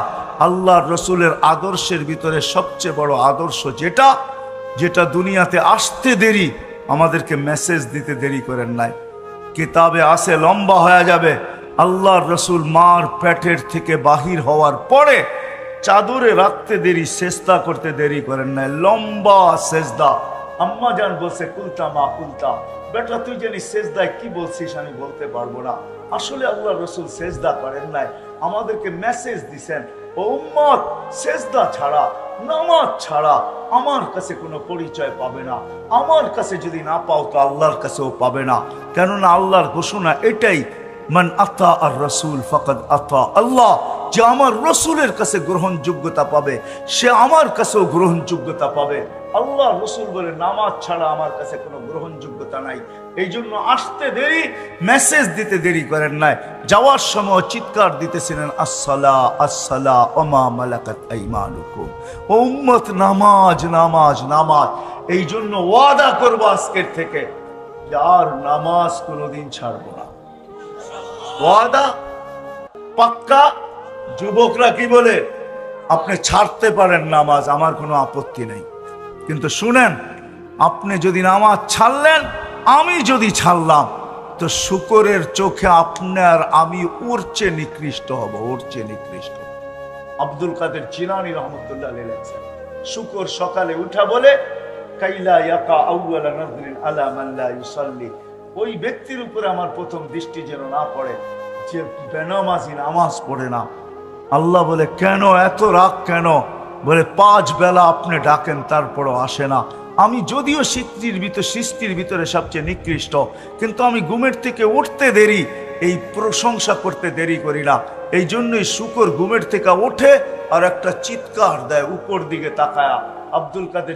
আল্লাহর রসুলের আদর্শের ভিতরে সবচেয়ে বড় আদর্শ যেটা, যেটা দুনিয়াতে আসতে দেরি, আমাদেরকে মেসেজ দিতে দেরি করেন নাই, কিতাবে আছে, লম্বা হয়ে যাবে। আল্লাহর রসুল মার পেটের থেকে বাহির হওয়ার পরে চাদরে রাখতে দেরি, সেজদা করতে দেরি করেন নাই, লম্বা সেজদা। আম্মা জান বলছে কুলতা মা কুলতা, বেটা তুই জানি সেজদায় কি বলছিস আমি বলতে পারবো না। আসলে আল্লাহ রসুল সেজদা করেন নাই, আমাদেরকে মেসেজ দিছেন, ও উম্মত, সেজদা ছাড়া, নামাজ ছাড়া আমার কাছে কোনো পরিচয় পাবে না, আমার কাছে যদি না পাও তো আল্লাহর কাছেও পাবে না। কেননা আল্লাহর ঘোষণা এটাই, মান আতা আর রসুল ফাকাদ আতা আল্লাহ, যে আমার রসুলের কাছে গ্রহণযোগ্যতা পাবে সে আমার কাছেও গ্রহণযোগ্যতা পাবে। আল্লাহ রসুল বলে নামাজ ছাড়া আমার কাছে কোনো গ্রহণযোগ্যতা নাই। এই জন্য আসতে দেরি, মেসেজ দিতে দেরি করেন নাই, যাওয়ার সময় চিৎকার দিতেছিলেন আসসালা আসসালা ওমা মালাকাত আইমানুকুম, ও উম্মত নামাজ নামাজ নামাজ। এই জন্য ওয়াদা করবো আজকের থেকে যে আর নামাজ কোনোদিন ছাড়বো না, ওয়াদা পাক্কা। যুবকরা কি বলে, আপনি ছাড়তে পারেন নামাজ, আমার কোনো আপত্তি নেই, কিন্তু শুনেন, আপনি যদি নামাজ ছাড়লেন, আমি যদি ছাড়লাম, তো শুকরের চোখে আপনার আমি ওর চেয়ে নিকৃষ্ট হব, ওর চেয়ে নিকৃষ্ট। আব্দুল কাদের জিলানী রহমতুল্লাহ আলাইহি লেখেন, শুকর সকালে উঠা বলে কাইলা ইয়াকা আউয়ালা নাযরিন আলা মান লা ইউসাল্লি, ওই ব্যক্তির উপরে আমার প্রথম দৃষ্টি যেন না পড়ে যে বেনামাজি, নামাজ পড়ে না। আল্লাহ বলে কেন এত রাগ কেন? বলে 5 বেলা আপনি ডাকেন তারপরও আসে না। আমি যদিও সৃষ্টির ভিতরে সবচেয়ে নিকৃষ্ট, কিন্তু আমি ঘুমের থেকে উঠতে দেরি, এই প্রশংসা করতে দেরি করি না। এই জন্যই শুকর ঘুমের থেকে ওঠে আর একটা চিৎকার দেয় উপর দিকে তাকায়া। আব্দুল কাদের